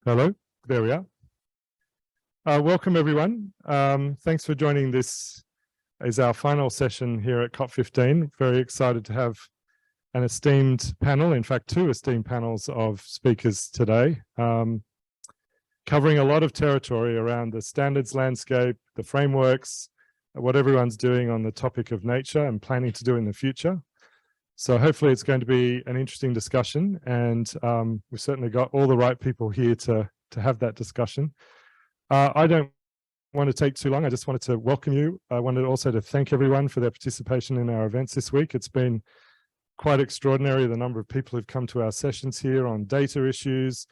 Hello, there we are. Welcome everyone. Thanks for joining. This is our final session here at COP15. Very excited to have an esteemed panel, in fact, two esteemed panels of speakers today, covering a lot of territory around the standards landscape, the frameworks, what everyone's doing on the topic of nature and planning to do in the future. So hopefully it's going to be an interesting discussion, and we've certainly got all the right people here to have that discussion. I don't want to take too long. I just wanted to welcome you. I wanted also to thank everyone for their participation in our events this week. It's been quite extraordinary, the number of people who've come to our sessions here on data issues,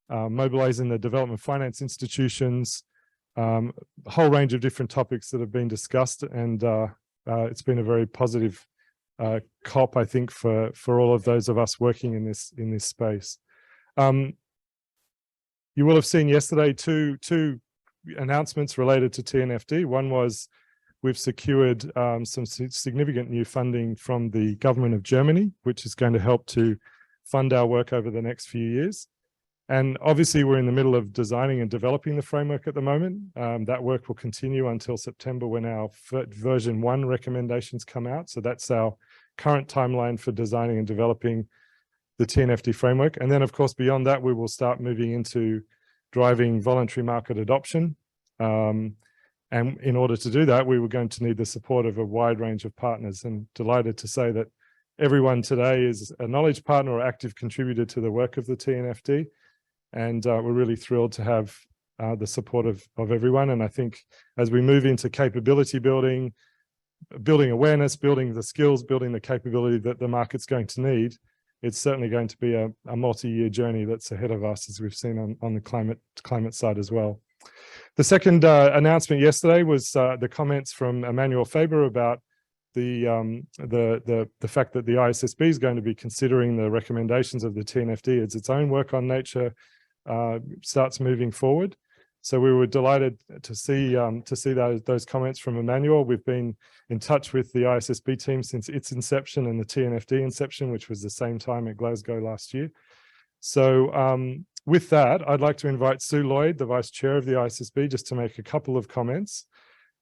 mobilizing the development finance institutions, a whole range of different topics that have been discussed, and it's been a very positive COP, I think, for all of those of us working in this space. You will have seen yesterday two announcements related to TNFD. One was we've secured some significant new funding from the government of Germany, which is going to help to fund our work over the next few years. And obviously we're in the middle of designing and developing the framework at the moment. That work will continue until September when our version 1 recommendations come out. So that's our current timeline for designing and developing the TNFD framework. And then of course, beyond that, we will start moving into driving voluntary market adoption. And in order to do that, we were going to need the support of a wide range of partners, and delighted to say that everyone today is a knowledge partner or active contributor to the work of the TNFD. And we're really thrilled to have the support of everyone. And I think as we move into capability building, building awareness, building the skills, building the capability that the market's going to need, it's certainly going to be a multi-year journey that's ahead of us, as we've seen on the climate side as well. The second announcement yesterday was the comments from Emmanuel Faber about the fact that the ISSB is going to be considering the recommendations of the TNFD as its own work on nature starts moving forward. So we were delighted to see those comments from Emmanuel. We've been in touch with the ISSB team since its inception and the TNFD inception, which was the same time at Glasgow last year. So with that, I'd like to invite Sue Lloyd, the Vice Chair of the ISSB, just to make a couple of comments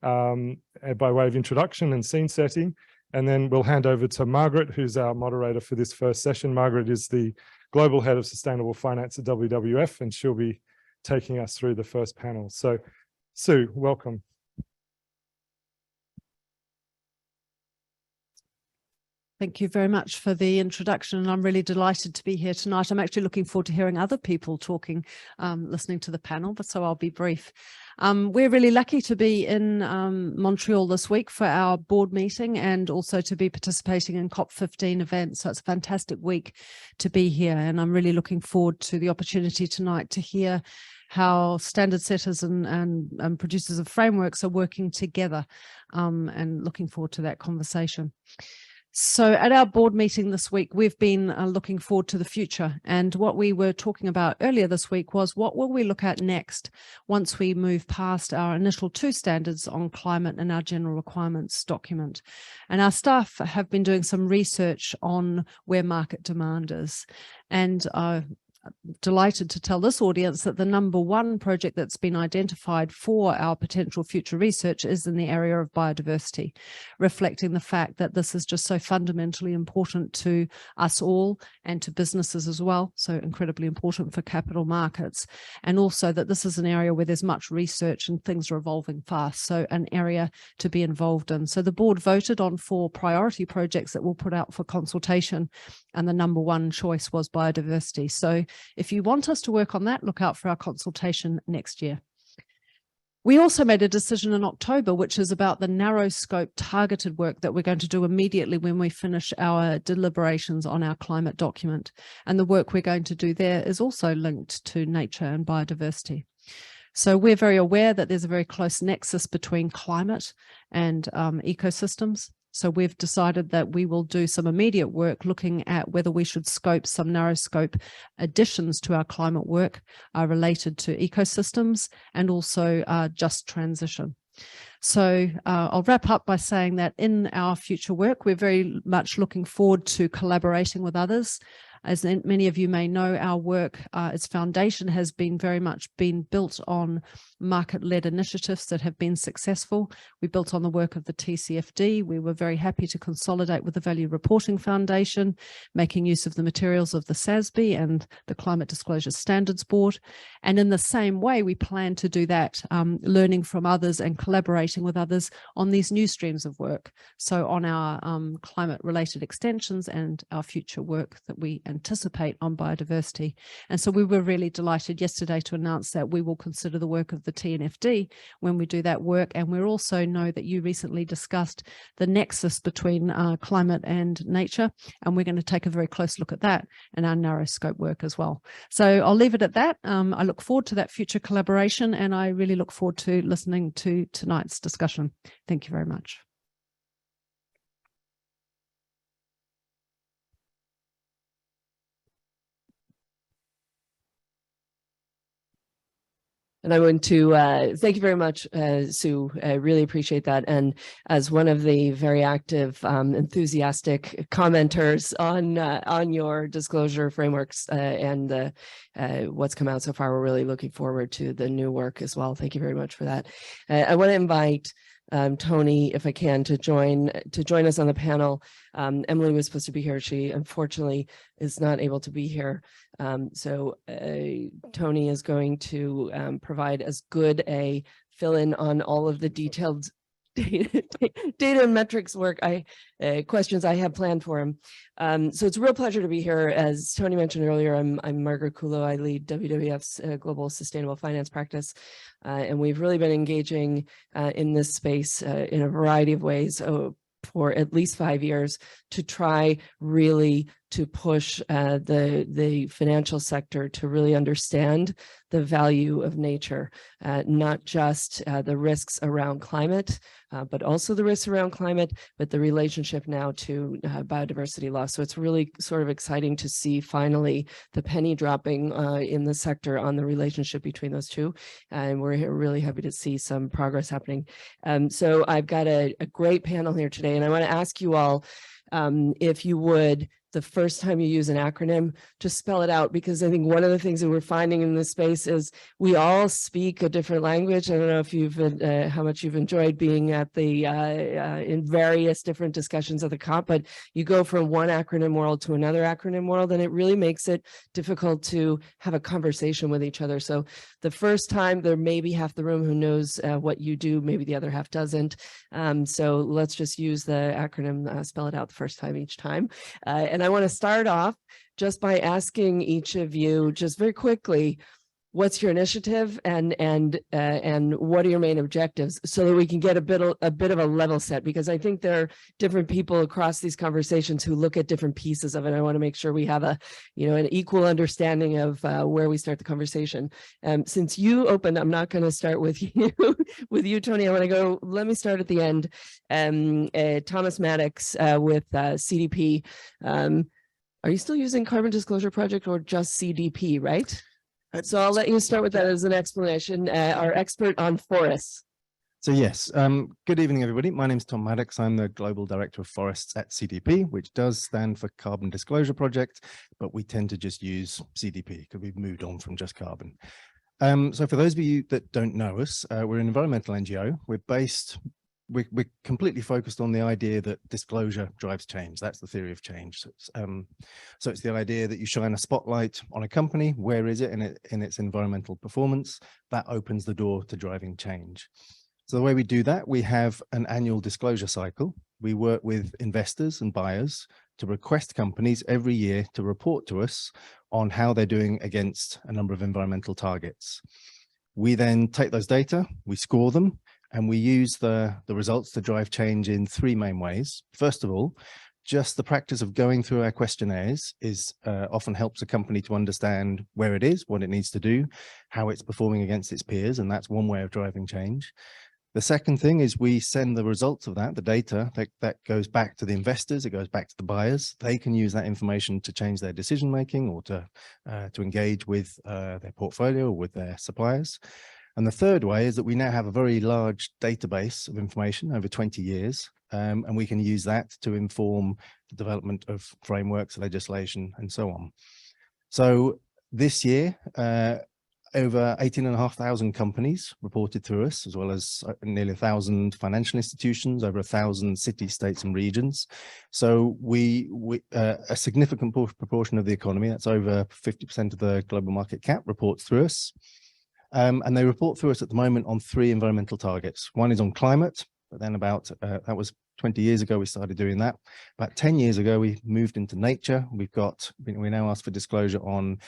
by way of introduction and scene setting. And then we'll hand over to Margaret, who's our moderator for this first session. Margaret is the Global Head of Sustainable Finance at WWF, and she'll be taking us through the first panel. So, Sue, welcome. Thank you very much for the introduction, and I'm really delighted to be here tonight. I'm actually looking forward to hearing other people talking, listening to the panel, but so I'll be brief. We're really lucky to be in Montreal this week for our board meeting, and also to be participating in COP15 events. So it's a fantastic week to be here, and I'm really looking forward to the opportunity tonight to hear how standard setters and producers of frameworks are working together, and looking forward to that conversation. So at our board meeting this week, we've been looking forward to the future. And what we were talking about earlier this week was, what will we look at next once we move past our initial 2 standards on climate and our general requirements document? And our staff have been doing some research on where market demand is. And delighted to tell this audience that the #1 project that's been identified for our potential future research is in the area of biodiversity, reflecting the fact that this is just so fundamentally important to us all and to businesses as well, so incredibly important for capital markets, and also that this is an area where there's much research and things are evolving fast, so an area to be involved in. So the board voted on 4 priority projects that we'll put out for consultation, and the #1 choice was biodiversity. So if you want us to work on that, look out for our consultation next year. We also made a decision in October, which is about the narrow scope targeted work that we're going to do immediately when we finish our deliberations on our climate document. And the work we're going to do there is also linked to nature and biodiversity. So we're very aware that there's a very close nexus between climate and ecosystems. So we've decided that we will do some immediate work looking at whether we should scope some narrow scope additions to our climate work related to ecosystems and also just transition. So I'll wrap up by saying that in our future work, we're very much looking forward to collaborating with others As many of you may know, our work, its foundation has been very much been built on market-led initiatives that have been successful. We built on the work of the TCFD. We were very happy to consolidate with the Value Reporting Foundation, making use of the materials of the SASB and the Climate Disclosure Standards Board. And in the same way, we plan to do that, learning from others and collaborating with others on these new streams of work. So on our climate-related extensions and our future work that we anticipate on biodiversity. And so we were really delighted yesterday to announce that we will consider the work of the TNFD when we do that work. And we also know that you recently discussed the nexus between climate and nature, and we're going to take a very close look at that in our narrow scope work as well. So I'll leave it at that. I look forward to that future collaboration, and I really look forward to listening to tonight's discussion. Thank you very much. And I want to thank you very much, Sue. I really appreciate that. And as one of the very active, enthusiastic commenters on your disclosure frameworks and what's come out so far, we're really looking forward to the new work as well. Thank you very much for that. I want to invite Tony, if I can, to join us on the panel. Emily was supposed to be here. She unfortunately is not able to be here. So Tony is going to provide as good a fill-in on all of the detailed data and metrics work questions I have planned for him. So it's a real pleasure to be here. As Tony mentioned earlier, I'm Margaret Kuhlow. I lead WWF's Global Sustainable Finance practice. And we've really been engaging in this space in a variety of ways for at least 5 years to try really to push the financial sector to really understand the value of nature, not just the risks around climate, but also the risks around climate, but the relationship now to biodiversity loss. So it's really sort of exciting to see finally the penny dropping in the sector on the relationship between those two. And we're really happy to see some progress happening. So I've got a great panel here today, and I want to ask you all, if you would, the first time you use an acronym, just spell it out, because I think one of the things that we're finding in this space is we all speak a different language. I don't know if you've how much you've enjoyed being at the in various different discussions of the COP, but you go from one acronym world to another acronym world, and it really makes it difficult to have a conversation with each other. So the first time, there may be half the room who knows what you do, maybe the other half doesn't. So let's just use the acronym, spell it out the first time each time. And I want to start off just by asking each of you just very quickly, what's your initiative and what are your main objectives, so that we can get a bit of a level set, because I think there are different people across these conversations who look at different pieces of it. I want to make sure we have an equal understanding of where we start the conversation. Since you opened, I'm not going to start with you, Tony. I want to go. Let me start at the end. Thomas Maddox with CDP. Are you still using Carbon Disclosure Project or just CDP, right? So I'll let you start with that as an explanation, our expert on forests. So yes, good evening, everybody. My name is Tom Maddox. I'm the Global Director of Forests at CDP, which does stand for Carbon Disclosure Project, but we tend to just use CDP because we've moved on from just carbon. So for those of you that don't know us, we're an environmental NGO. We're completely focused on the idea that disclosure drives change. That's the theory of change. So it's the idea that you shine a spotlight on a company. Where is it in its environmental performance? That opens the door to driving change. So the way we do that, we have an annual disclosure cycle. We work with investors and buyers to request companies every year to report to us on how they're doing against a number of environmental targets. We then take those data, we score them, and we use the results to drive change in three main ways. First of all, just the practice of going through our questionnaires often helps a company to understand where it is, what it needs to do, how it's performing against its peers, and that's one way of driving change. The second thing is we send the results of that, the data, that goes back to the investors, it goes back to the buyers. They can use that information to change their decision-making or to engage with their portfolio or with their suppliers. And the third way is that we now have a very large database of information over 20 years and we can use that to inform the development of frameworks, legislation, and so on. So this year, over 18,500 companies reported through us, as well as nearly 1,000 financial institutions, over 1,000 cities, states, and regions. So a significant proportion of the economy, that's over 50% of the global market cap, reports through us. And they report through us at the moment on 3 environmental targets. One is on climate, but then about, that was 20 years ago we started doing that. About 10 years ago, we moved into nature. We now ask for disclosure on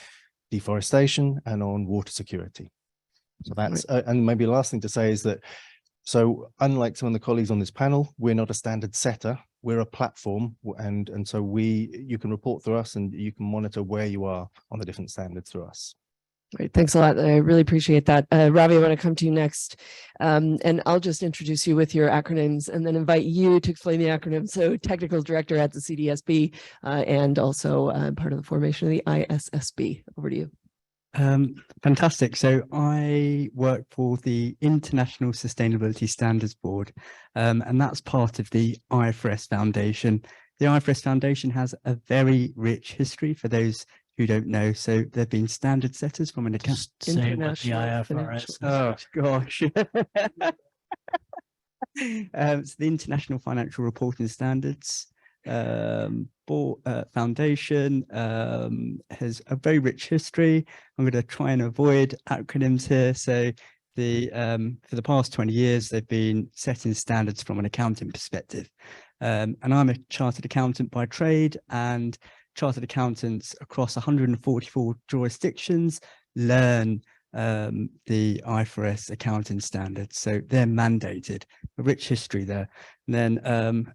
deforestation and on water security. So that's, and maybe the last thing to say is that, so unlike some of the colleagues on this panel, we're not a standard setter, we're a platform, and so you can report through us and you can monitor where you are on the different standards through us. Great, thanks a lot. I really appreciate that. Ravi, I want to come to you next, and I'll just introduce you with your acronyms and then invite you to explain the acronym. So Technical Director at the CDSB and also part of the formation of the ISSB. Over to you. Fantastic. So I work for the International Sustainability Standards Board, and that's part of the IFRS Foundation. The IFRS Foundation has a very rich history for those who don't know. So they've been standard setters from an account. International IFRS. Oh gosh. So the International Financial Reporting Standards Foundation has a very rich history. I'm going to try and avoid acronyms here. So for the past 20 years, they've been setting standards from an accounting perspective. And I'm a chartered accountant by trade, and chartered accountants across 144 jurisdictions learn the IFRS accounting standards. So they're mandated, a rich history there. And then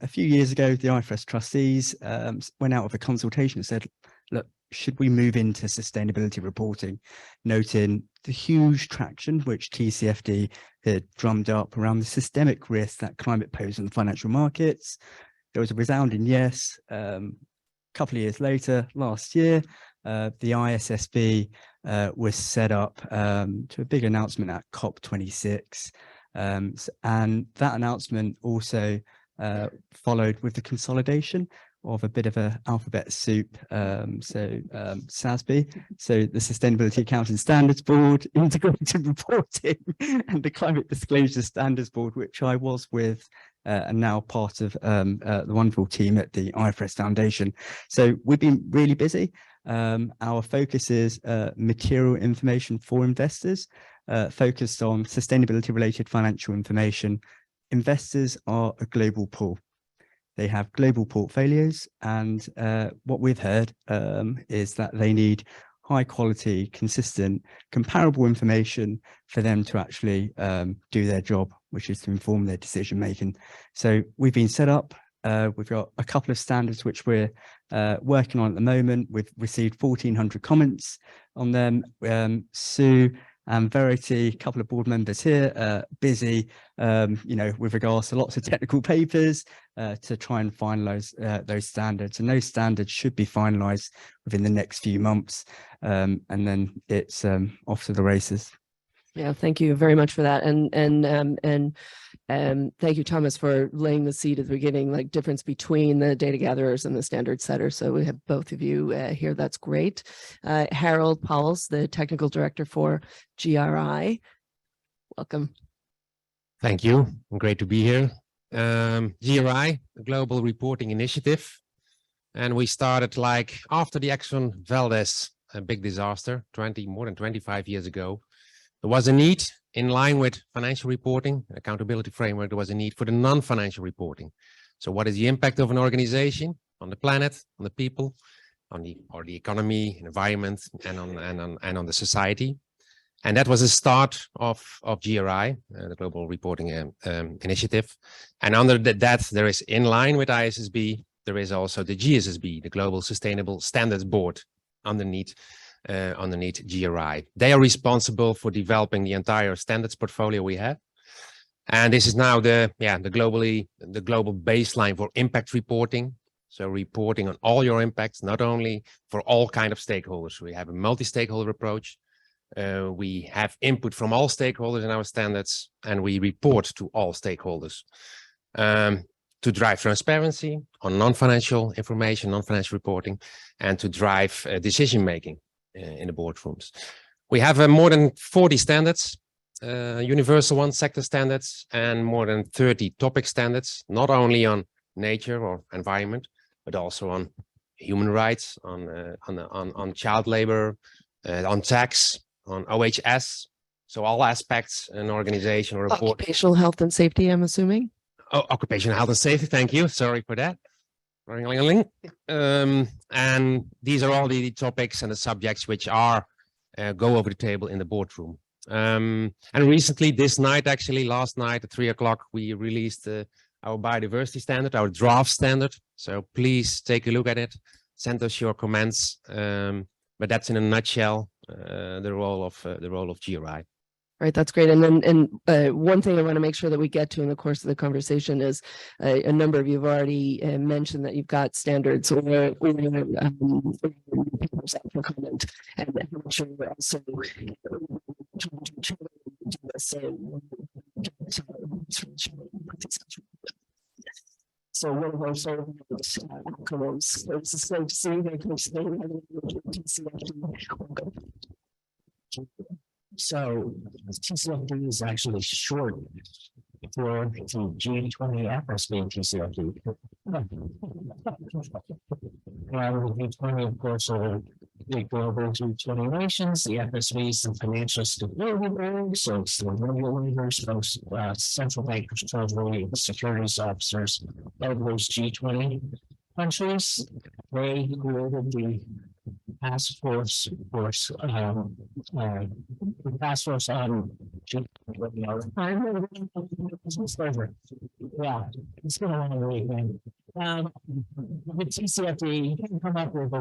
a few years ago, the IFRS trustees went out with a consultation and said, look, should we move into sustainability reporting, noting the huge traction which TCFD had drummed up around the systemic risk that climate poses in the financial markets? There was a resounding yes. Couple of years later, last year, the ISSB was set up to a big announcement at COP26. And that announcement also followed with the consolidation of a bit of an alphabet soup. SASB, so the Sustainability Accounting Standards Board, Integrated Reporting, and the Climate Disclosure Standards Board, which I was with, and now part of the wonderful team at the IFRS Foundation. So we've been really busy. Our focus is material information for investors, focused on sustainability related financial information. Investors are a global pool. They have global portfolios, and what we've heard is that they need high quality, consistent, comparable information for them to actually do their job, which is to inform their decision making. So we've been set up. We've got a couple of standards which we're working on at the moment. We've received 1,400 comments on them. Sue and Verity, a couple of board members here, busy, with regards to lots of technical papers to try and finalize those standards. And those standards should be finalized within the next few months. And then it's off to the races. Yeah, thank you very much for that. And thank you, Thomas, for laying the seed at the beginning, like difference between the data gatherers and the standard setters. So we have both of you here. That's great. Harold Pauwels, the technical director for GRI. Welcome. Thank you. Great to be here. GRI, the Global Reporting Initiative. And we started like after the Exxon Valdez big disaster, more than 25 years ago. There was a need in line with financial reporting, accountability framework. There was a need for the non-financial reporting. So what is the impact of an organization on the planet, on the people, on the economy, environment, and on the society? And that was the start of GRI, the Global Reporting Initiative. And under that, there is, in line with ISSB, there is also the GSSB, the Global Sustainable Standards Board, underneath GRI. They are responsible for developing the entire standards portfolio we have. And this is now the global baseline for impact reporting. So reporting on all your impacts, not only for all kinds of stakeholders. We have a multi-stakeholder approach. We have input from all stakeholders in our standards, and we report to all stakeholders. to drive transparency on non-financial information, non-financial reporting, and to drive decision-making in the boardrooms. We have more than 40 standards, universal ones, sector standards, and more than 30 topic standards, not only on nature or environment, but also on human rights, on child labor, on tax, on OHS. So all aspects an organization or report. Occupational health and safety, I'm assuming. Oh, occupational health and safety. Thank you. Sorry for that. And these are all the topics and the subjects which are go over the table in the boardroom. And recently, this night, actually, last night at 3 o'clock, we released our biodiversity standard, our draft standard. So please take a look at it. Send us your comments. But that's in a nutshell the role of GRI. Right, that's great. And then one thing I want to make sure that we get to in the course of the conversation is a number of you have already mentioned that you've got standards or papers out for comment, and I'm sure we're also so one of our surveys outcomes is going to see so TCFD is actually short for the G20 FSB and TCFD. G20, of course, are the global G20 nations. The FSB is the Financial Stability Board, so it's the regulators, most central bankers, treasury, securities officers of those G20 countries. They created the task force on yeah, it's been a long week, man. The TCFD, you can come up with a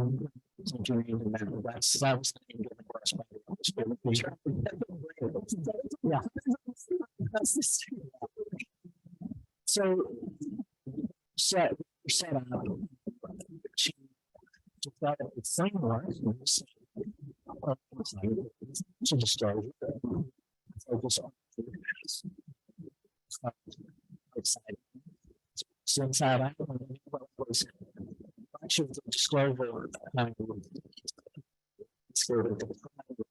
that was yeah. So set up to develop a framework to disclosure, focus on so inside out actually the disclosure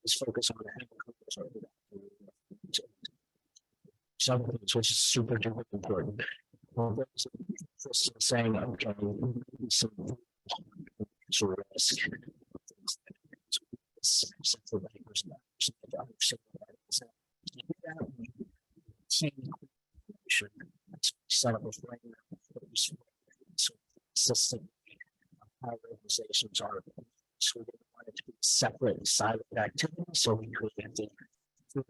is focused on some things which is super duper important. Well, just saying okay, some risk. Central bankers set up a framework system how organizations are. So we didn't want it to be separate silent activity. So we created the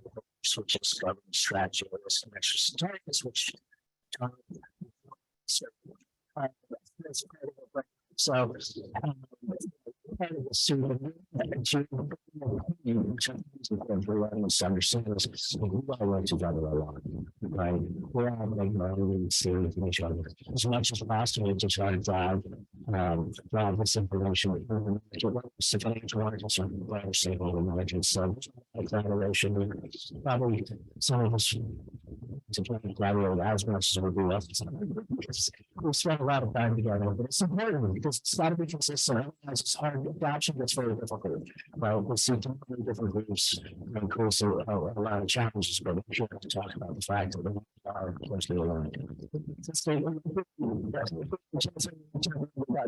which is governance strategy, risk and measures and targets, which so part of the student understand this. We all work together a lot, right? We're all making our own serious from each other as much as possible to try to drive this information. The financial markets are very stable in margins, so collaboration. Probably some of us to try to collaborate as much as we do. We spend a lot of time together, but it's important because it's got to be consistent. Otherwise, it's hard. Adoption gets very difficult. Well, we see many different groups and of course a lot of challenges, but we should have to talk about the fact that we are closely aligned.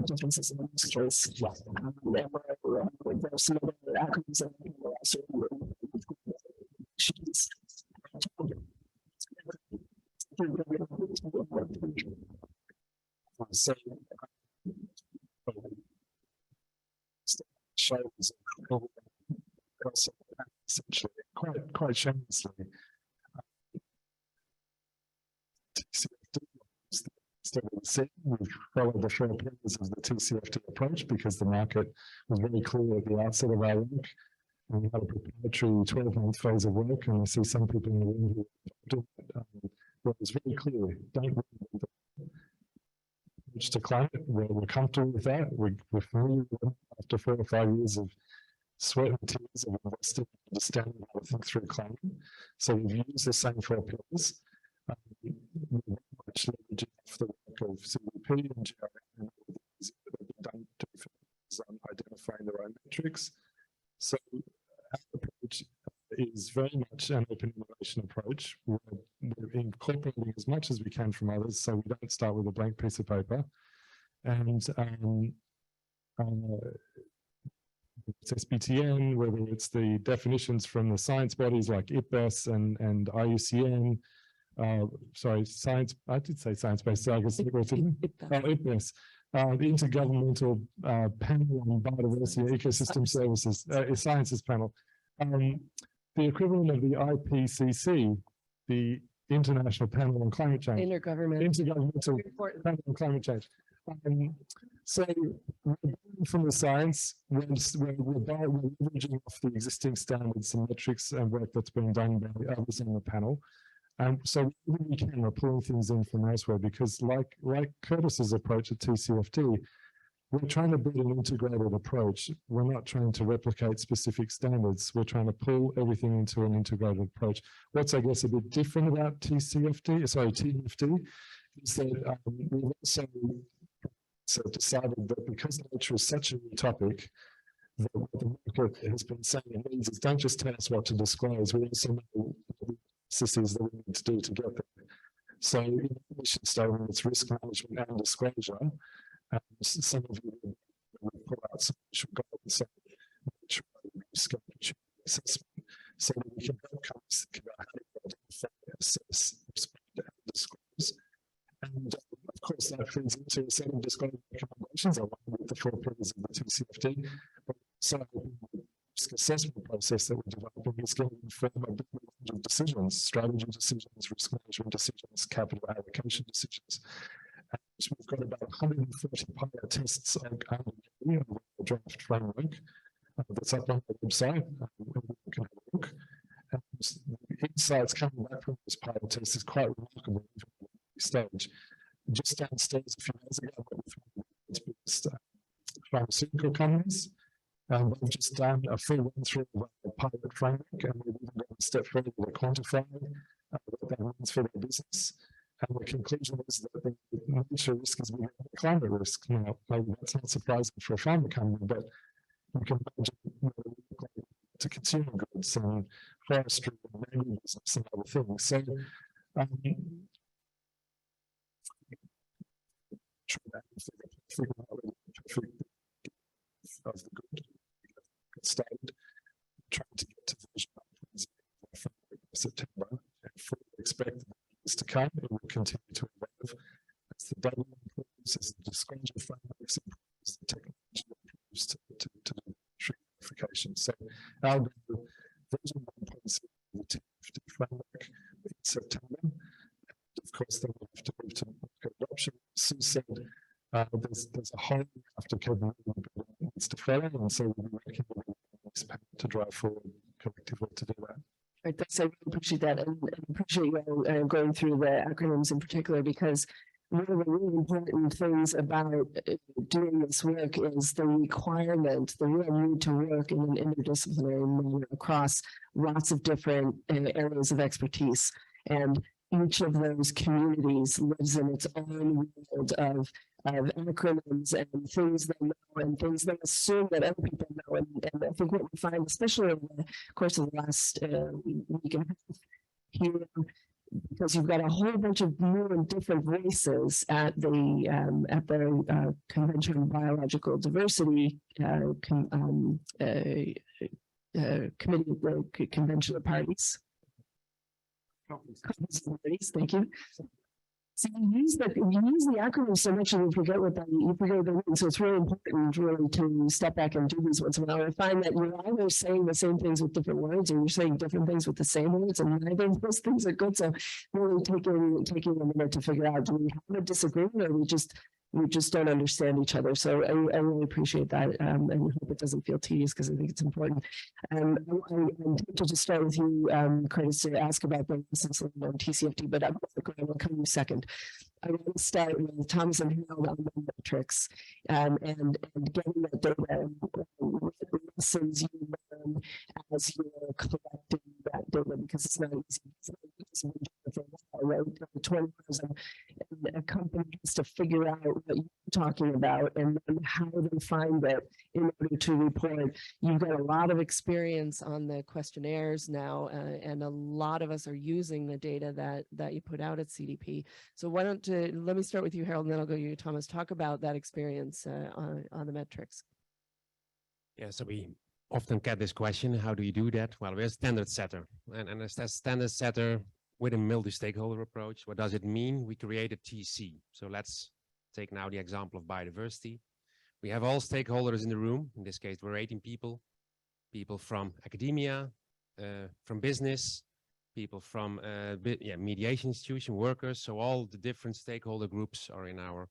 Differences in this case. There's some other outcomes and also shows essentially quite shamelessly. We followed the 4 pillars of the TCFD approach because the market was very clear at the outset of our work. And we had a preparatory 12-month phase of work, and I see some people in the room who do it. It was very clear. Don't to climate. We're comfortable with that. We're familiar with it after 4 or 5 years of sweat and tears of investing, understanding how to think through climate. So we've used the same 4 pillars. much leveraging off the work of CDP and GRN and all the things that have been done to identifying their own metrics. So our approach is very much an open innovation approach. We're incorporating as much as we can from others, so we don't start with a blank piece of paper. And it's SBTN, whether it's the definitions from the science bodies like IPBES and IUCN, sorry, science, I did say science-based targets. IPBES, the Intergovernmental Panel on Biodiversity and Ecosystem Services, Sciences Panel. The equivalent of the IPCC, the International Panel on Climate Change. Intergovernmental Panel on Climate Change. So from the science, we're leveraging off the existing standards and metrics and work that's been done by others on the panel. So we can, we're pulling things in from elsewhere, because like Curtis's approach at TCFD, we're trying to build an integrated approach. We're not trying to replicate specific standards. We're trying to pull everything into an integrated approach. What's, I guess, a bit different about TNFD is that we've also decided that because nature is such a new topic, that what the market has been saying it means is don't just tell us what to disclose, we also know the processes that we need to do to get there. So in the mission statement, it's risk management and disclosure. Some of you will put out some goals, so risk assessment, so that we can help companies think about how to identify, assess, respond, and disclose. And of course, that feeds into a set of disclosure recommendations along with the 4 pillars of the TCFD. But so the risk assessment process that we're developing is going to inform a big range of decisions, strategy decisions, risk management decisions, capital allocation decisions. And so we've got about 140 pilot tests on the draft framework that's up on the website. We can have a look. And the insights coming back from this pilot test is quite remarkable at this stage. Just downstairs a few days ago, with biggest pharmaceutical companies, we've just done a full run through of the pilot framework, and we've even gone a step further to quantify what that means for their business. And the conclusion is that the nature risk is bigger than climate risk. Now, maybe that's not surprising for a pharma company, but you can imagine what it would look like to consumer goods and forestry and mining business and other things. So, figure out the perfect of the good. Get started trying to get to vision by September, and fully expect that years to come, it will continue to evolve as the data improves, as the disclosure frameworks improves, the technology improves to do verification. So our goal, version 1.0 of the TCFD framework in September. And of course, then we'll have to move to market adoption. Sue said there's a whole raft of capability that needs to follow, and so we'll be working with the panel to drive forward collectively to do that. Right, thanks. I really appreciate that, and appreciate you going through the acronyms in particular, because one of the really important things about doing this work is the requirement, the real need to work in an interdisciplinary manner across lots of different areas of expertise. And each of those communities lives in its own world of acronyms and things they know and things they assume that other people know. And I think what we find, especially in the course of the last week and a half here, because you've got a whole bunch of new and different voices at the Convention on Biological Diversity committee, the Convention of Parties. Thank you. So we use the acronym so much and you forget what they mean. So it's really important really to step back and do these once in a while. I find that you're either saying the same things with different words or you're saying different things with the same words, and neither of those things are good. So really taking a minute to figure out, do we have a disagreement or we just don't understand each other. So I really appreciate that, and I hope it doesn't feel tedious because I think it's important. I'm tempted to start with you, Curtis, to ask about the lessons learned on TCFD, but I'm going to come to you second. I want to start with Thomas and Harold on the metrics and getting that data, what lessons you learn as you're collecting that data, because it's not easy. It's not easy for a while, right? 20,000 a company has to figure out what you're talking about and then how they find it in order to report. You've got a lot of experience on the questionnaires now, and a lot of us are using the data that you put out at CDP. So why don't let me start with you, Harold, and then I'll go to you, Thomas. Talk about that experience on the metrics. Yeah, so we often get this question, how do you do that? Well, we're a standard setter, and as a standard setter with a multi-stakeholder approach, what does it mean? We create a TC. So let's take now the example of biodiversity. We have all stakeholders in the room. In this case, we're 18 people, people from academia, from business, people from mediation institution, workers. So all the different stakeholder groups are in our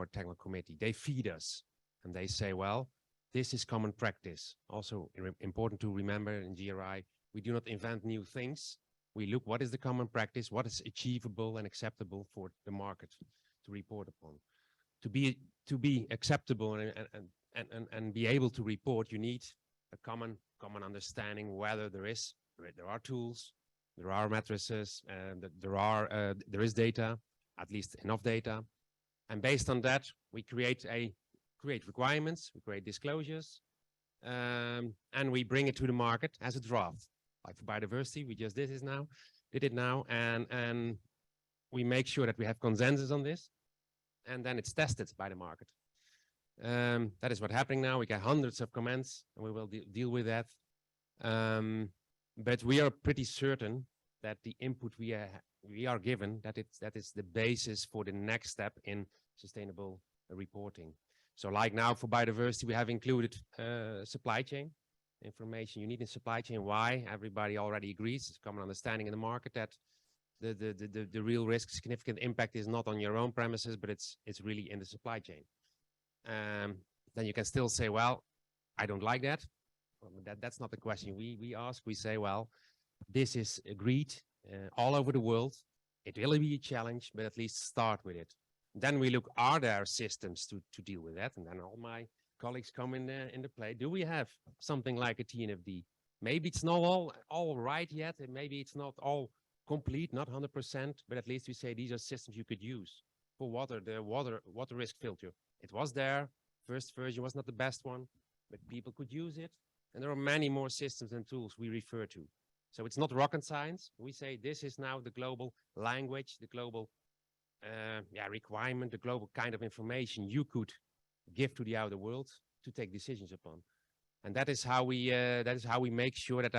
technical committee. They feed us and they say, well, this is common practice. Also important to remember in GRI, we do not invent new things. We look what is the common practice, what is achievable and acceptable for the market to report upon. To be acceptable and be able to report, you need a common understanding whether there are tools, there are matrices, and there is data, at least enough data. And based on that, we create requirements, we create disclosures, and we bring it to the market as a draft. Like for biodiversity, we just did it now, and we make sure that we have consensus on this, and then it's tested by the market. That is what's happening now. We get hundreds of comments, and we will deal with that. But we are pretty certain that the input we are given, that is the basis for the next step in sustainable reporting. So like now for biodiversity, we have included supply chain information you need in supply chain. Why? Everybody already agrees. It's common understanding in the market that the real risk, significant impact is not on your own premises, but it's really in the supply chain. Then you can still say, well, I don't like that. That's not the question we ask. We say, well, this is agreed all over the world. It will be a challenge, but at least start with it. Then we look, are there systems to deal with that? And then all my colleagues come in the play. Do we have something like a TNFD? Maybe it's not all right yet, and maybe it's not all complete, not 100%, but at least we say these are systems you could use. For water, the water risk filter. It was there. First version was not the best one, but people could use it. And there are many more systems and tools we refer to. So it's not rocket science. We say this is now the global language, the global requirement, the global kind of information you could give to the outer world to take decisions upon. And that is how we make sure that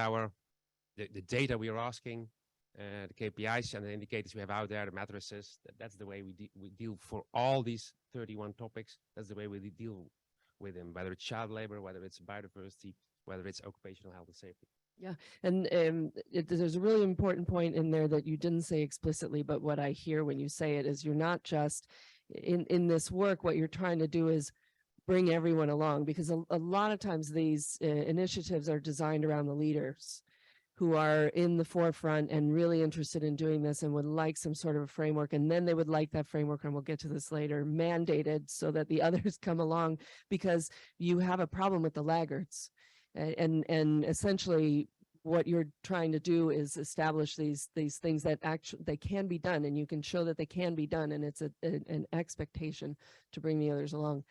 the data we are asking, the KPIs and the indicators we have out there, the matrices, that's the way we deal for all these 31 topics. That's the way we deal with them, whether it's child labor, whether it's biodiversity, whether it's occupational health and safety. Yeah, and there's a really important point in there that you didn't say explicitly, but what I hear when you say it is you're not just in this work, what you're trying to do is bring everyone along, because a lot of times these initiatives are designed around the leaders who are in the forefront and really interested in doing this and would like some sort of a framework. And then they would like that framework, and we'll get to this later, mandated so that the others come along, because you have a problem with the laggards. And essentially what you're trying to do is establish these things that actually they can be done, and you can show that they can be done, and it's an expectation to bring the others along.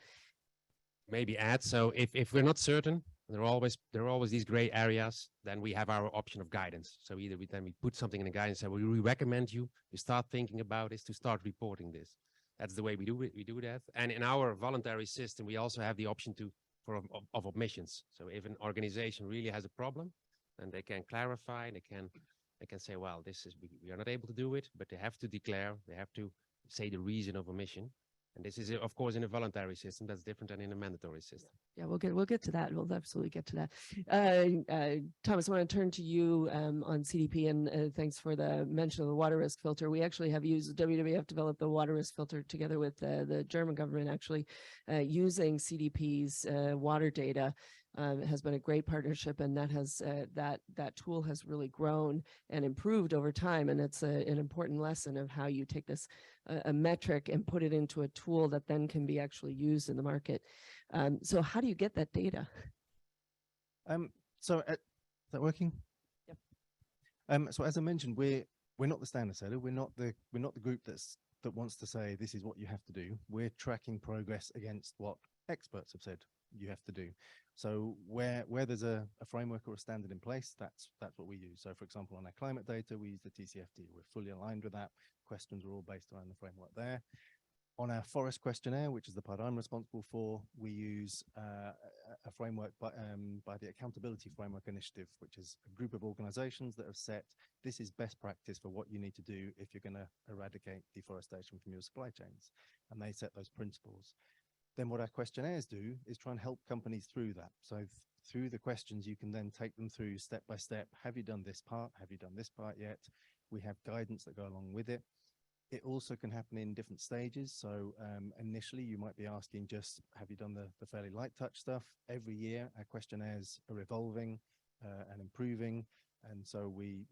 Maybe add, so if we're not certain, there are always these gray areas, then we have our option of guidance. So either we put something in the guidance and we recommend you start thinking about this, to start reporting this. That's the way we do it. We do that. And in our voluntary system, we also have the option of omissions. So if an organization really has a problem, then they can clarify, they can say, well, we are not able to do it, but they have to declare, they have to say the reason of omission. And this is, of course, in a voluntary system. That's different than in a mandatory system. Yeah, we'll get to that. We'll absolutely get to that. Thomas, I want to turn to you on CDP, and thanks for the mention of the water risk filter. We actually have used, WWF developed the water risk filter together with the German government, actually using CDP's water data. Has been a great partnership, and that has that tool has really grown and improved over time. And it's an important lesson of how you take this a metric and put it into a tool that then can be actually used in the market. So how do you get that data? Is that working? Yep. So as I mentioned, we're not the standard setter. We're not the group that's that wants to say this is what you have to do. We're tracking progress against what experts have said you have to do. So where there's a framework or a standard in place, that's what we use. So for example, on our climate data, we use the TCFD. We're fully aligned with that. Questions are all based around the framework there. On our forest questionnaire, which is the part I'm responsible for, we use a framework by the Accountability Framework Initiative, which is a group of organizations that have set, this is best practice for what you need to do if you're going to eradicate deforestation from your supply chains. And they set those principles. Then what our questionnaires do is try and help companies through that. So through the questions, you can then take them through step by step. Have you done this part? Have you done this part yet? We have guidance that go along with it. It also can happen in different stages. So initially you might be asking just, have you done the fairly light touch stuff? Every year our questionnaires are evolving and improving. And so we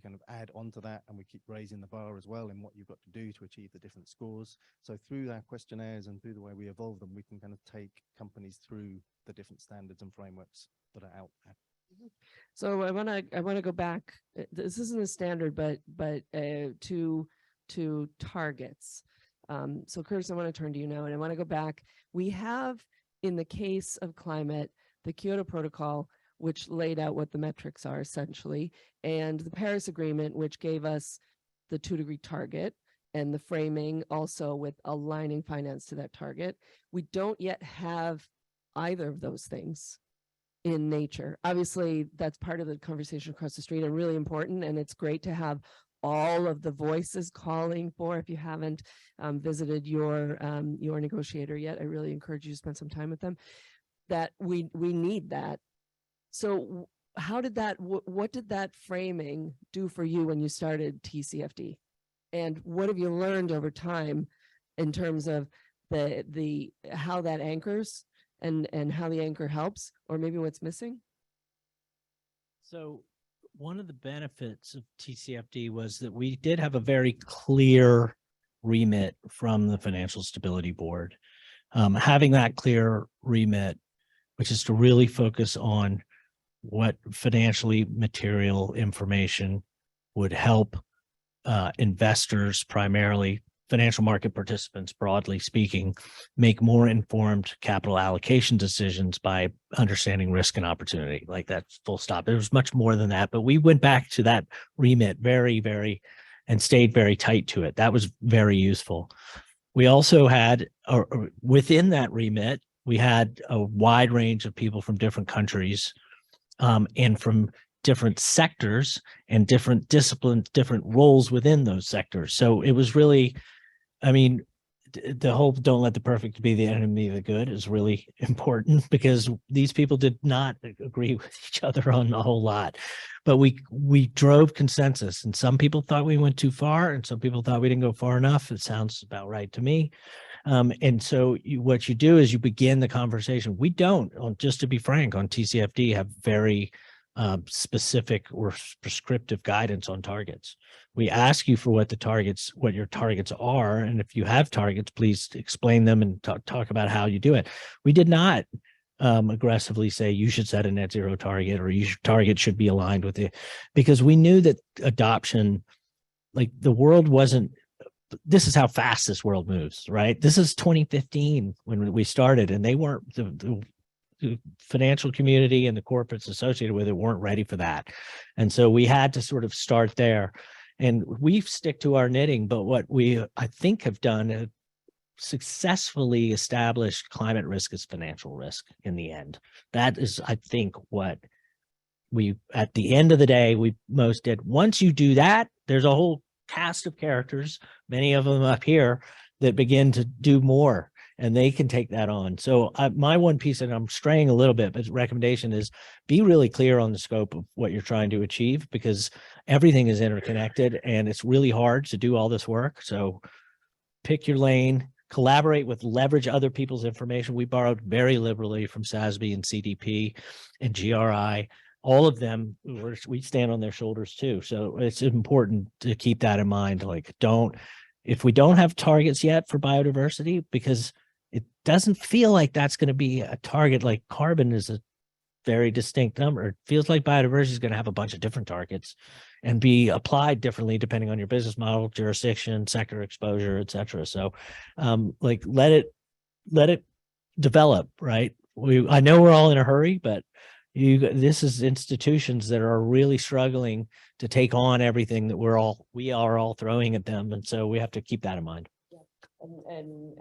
kind of add on to that, and we keep raising the bar as well in what you've got to do to achieve the different scores. So through our questionnaires and through the way we evolve them, we can kind of take companies through the different standards and frameworks that are out there. So I want to go back. This isn't a standard, but to targets. So Curtis, I want to turn to you now, and I want to go back. We have, in the case of climate, the Kyoto Protocol, which laid out what the metrics are essentially, and the Paris Agreement, which gave us the 2-degree target and the framing also with aligning finance to that target. We don't yet have either of those things in nature. Obviously, that's part of the conversation across the street and really important, and it's great to have all of the voices calling for. If you haven't visited your negotiator yet, I really encourage you to spend some time with them. That we need that. So how did that, what did that framing do for you when you started TCFD? And what have you learned over time in terms of the how that anchors and how the anchor helps, or maybe what's missing? So one of the benefits of TCFD was that we did have a very clear remit from the Financial Stability Board. Having that clear remit, which is to really focus on what financially material information would help investors, primarily financial market participants, broadly speaking, make more informed capital allocation decisions by understanding risk and opportunity. Like that, full stop. There was much more than that, but we went back to that remit very, and stayed very tight to it. That was very useful. We also had, within that remit, we had a wide range of people from different countries and from different sectors and different disciplines, different roles within those sectors. So it was really, I mean, the whole don't let the perfect be the enemy of the good is really important, because these people did not agree with each other on a whole lot. But we drove consensus, and some people thought we went too far, and some people thought we didn't go far enough. It sounds about right to me. And so what you do is you begin the conversation. We don't, just to be frank, on TCFD have very specific or prescriptive guidance on targets. We ask you for what your targets are. And if you have targets, please explain them and talk about how you do it. We did not aggressively say you should set a net zero target, or your target should be aligned with it, because we knew that adoption, like the world wasn't, this is how fast this world moves, right? This is 2015 when we started, and they weren't, the financial community and the corporates associated with it weren't ready for that. And so we had to sort of start there, and we stick to our knitting. But what we, I think, have done, successfully established climate risk as financial risk in the end. That is, I think, what we, at the end of the day, we most did. Once you do that, there's a whole cast of characters, many of them up here, that begin to do more, and they can take that on. So my one piece, and I'm straying a little bit, but recommendation is be really clear on the scope of what you're trying to achieve, because everything is interconnected and it's really hard to do all this work. So pick your lane, collaborate with, leverage other people's information. We borrowed very liberally from SASB and CDP and GRI. All of them, we stand on their shoulders too. So it's important to keep that in mind. Like, if we don't have targets yet for biodiversity, because it doesn't feel like that's going to be a target, like carbon is very distinct number. It feels like biodiversity is going to have a bunch of different targets and be applied differently depending on your business model, jurisdiction, sector exposure, et cetera. So like let it develop, right? I know we're all in a hurry, but this is institutions that are really struggling to take on everything that we are all throwing at them. And so we have to keep that in mind. And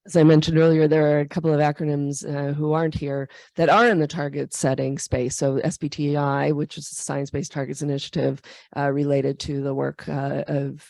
as I mentioned earlier, there are a couple of acronyms who aren't here that are in the target setting space. So SBTI, which is the Science-Based Targets Initiative related to the work of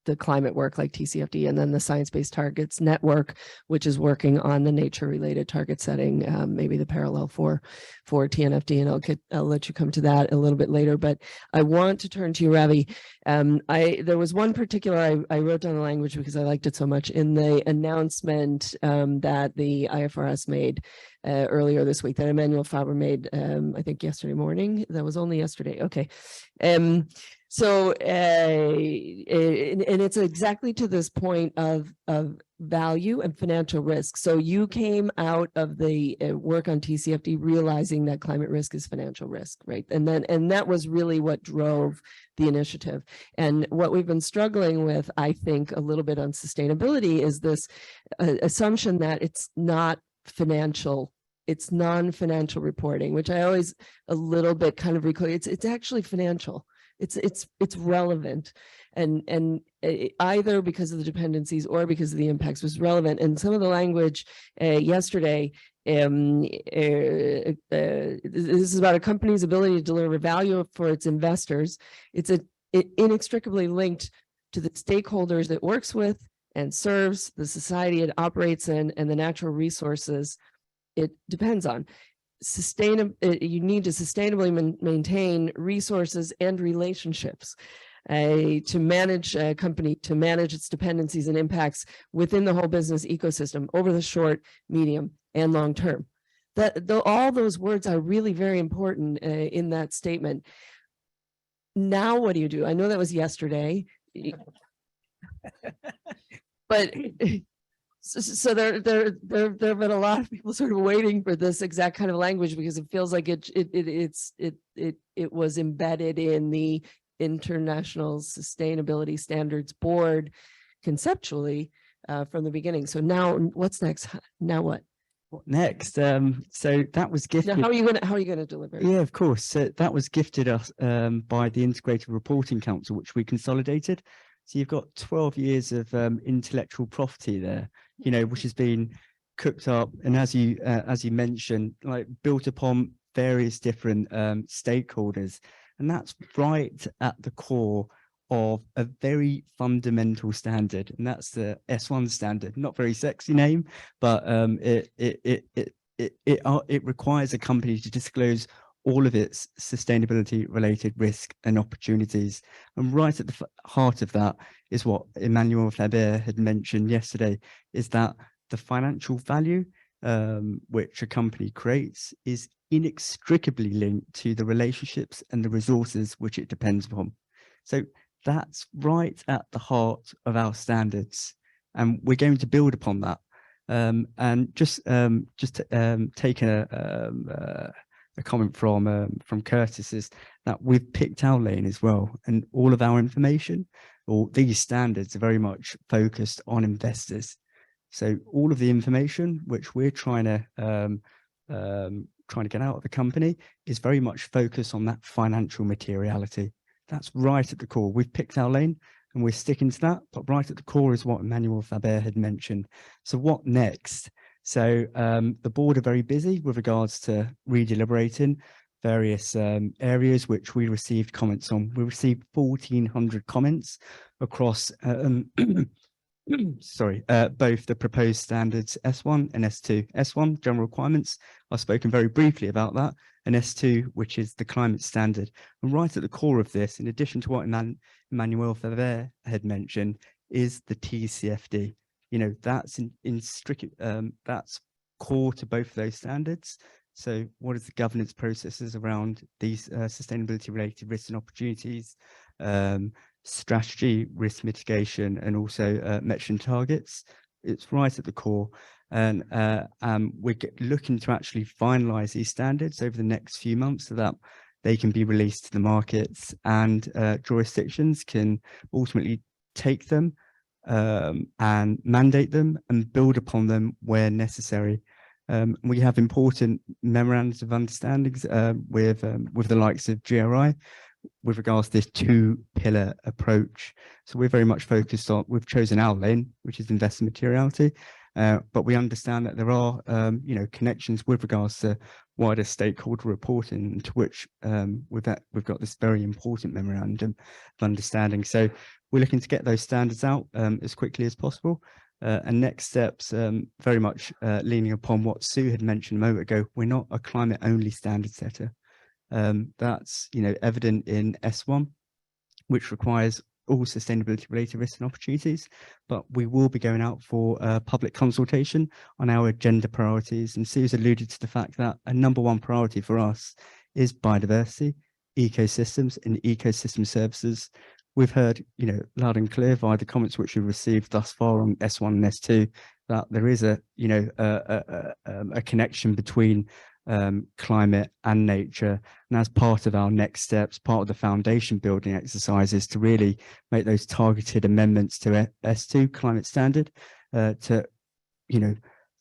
the climate work like TCFD, and then the Science-Based Targets Network, which is working on the nature-related target setting, maybe the parallel for TNFD, and I'll let you come to that a little bit later. But I want to turn to you, Ravi. There was one particular, I wrote down the language because I liked it so much in the announcement that the IFRS made earlier this week, that Emmanuel Faber made, I think yesterday morning. That was only yesterday. Okay. So, and it's exactly to this point of value and financial risk. So you came out of the work on TCFD realizing that climate risk is financial risk, right? And that was really what drove the initiative. And what we've been struggling with, I think, a little bit on sustainability is this assumption that it's not financial. It's non-financial reporting, which I always a little bit kind of recall. It's actually financial. It's relevant, and either because of the dependencies or because of the impacts was relevant. And some of the language yesterday, this is about a company's ability to deliver value for its investors. It's inextricably linked to the stakeholders it works with and serves, the society it operates in, and the natural resources it depends on. You need to sustainably maintain resources and relationships to manage a company, to manage its dependencies and impacts within the whole business ecosystem over the short, medium, and long term. All those words are really very important in that statement. Now, what do you do? I know that was yesterday, but so there have been a lot of people sort of waiting for this exact kind of language because it feels like it was embedded in the International Sustainability Standards Board conceptually from the beginning. So now, what's next? Now what? What next? So that was gifted. Now, how are you gonna deliver? Yeah, of course. So that was gifted us by the Integrated Reporting Council, which we consolidated. So you've got 12 years of intellectual property there, which has been cooked up, and as you mentioned, like built upon various different stakeholders, and that's right at the core of a very fundamental standard, and that's the S1 standard. Not very sexy name, but it requires a company to disclose all of its sustainability related risk and opportunities. And right at the heart of that is what Emmanuel Faber had mentioned yesterday, is that the financial value which a company creates is inextricably linked to the relationships and the resources which it depends upon. So that's right at the heart of our standards, and we're going to build upon that. And just take a comment from Curtis is that we've picked our lane as well, and all of our information, or these standards, are very much focused on investors. So all of the information which we're trying to get out of the company is very much focused on that financial materiality. That's right at the core. We've picked our lane and we're sticking to that, but right at the core is what Emmanuel Faber had mentioned. So what next? So the board are very busy with regards to redeliberating various areas which we received comments on. We received 1,400 comments across both the proposed standards S1 and S2. S1, general requirements, I've spoken very briefly about that, and S2, which is the climate standard. And right at the core of this, in addition to what Emmanuel Faber had mentioned, is the TCFD. That's that's core to both of those standards. So what is the governance processes around these sustainability related risks and opportunities, strategy, risk mitigation, and also metrics and targets? It's right at the core. And we're looking to actually finalize these standards over the next few months so that they can be released to the markets, and jurisdictions can ultimately take them and mandate them and build upon them where necessary. We have important memorandums of understandings with the likes of GRI with regards to this two-pillar approach. So we're very much focused on, we've chosen our lane, which is investor materiality, but we understand that there are connections with regards to wider stakeholder reporting, to which we've got this very important memorandum of understanding. So we're looking to get those standards out as quickly as possible. And next steps, very much leaning upon what Sue had mentioned a moment ago, we're not a climate only standard setter. That's evident in S1, which requires all sustainability related risks and opportunities, but we will be going out for public consultation on our agenda priorities. And Sue's alluded to the fact that a #1 priority for us is biodiversity, ecosystems and ecosystem services. We've heard, loud and clear via the comments which we've received thus far on S1 and S2, that there is a connection between climate and nature. And as part of our next steps, part of the foundation building exercises to really make those targeted amendments to S2 climate standard to,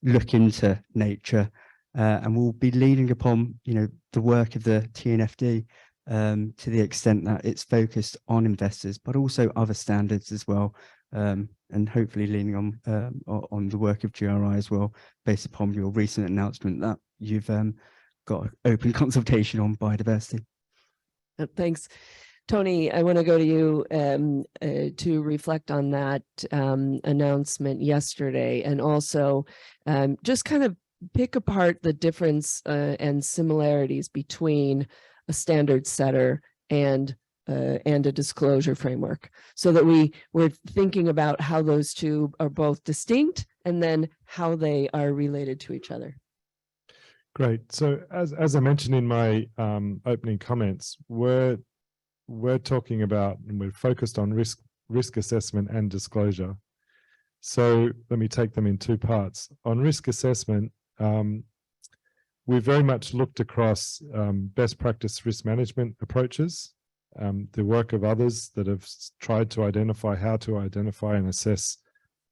look into nature. And we'll be leaning upon, the work of the TNFD to the extent that it's focused on investors, but also other standards as well. And hopefully leaning on the work of GRI as well, based upon your recent announcement that you've got open consultation on biodiversity. Thanks. Tony, I want to go to you to reflect on that announcement yesterday, and also just kind of pick apart the difference and similarities between a standard setter and a disclosure framework, so that we're thinking about how those two are both distinct and then how they are related to each other. Great. So as I mentioned in my opening comments, we're talking about, and we're focused on risk assessment and disclosure. So let me take them in two parts. On risk assessment, we very much looked across best practice risk management approaches, the work of others that have tried to identify how to identify and assess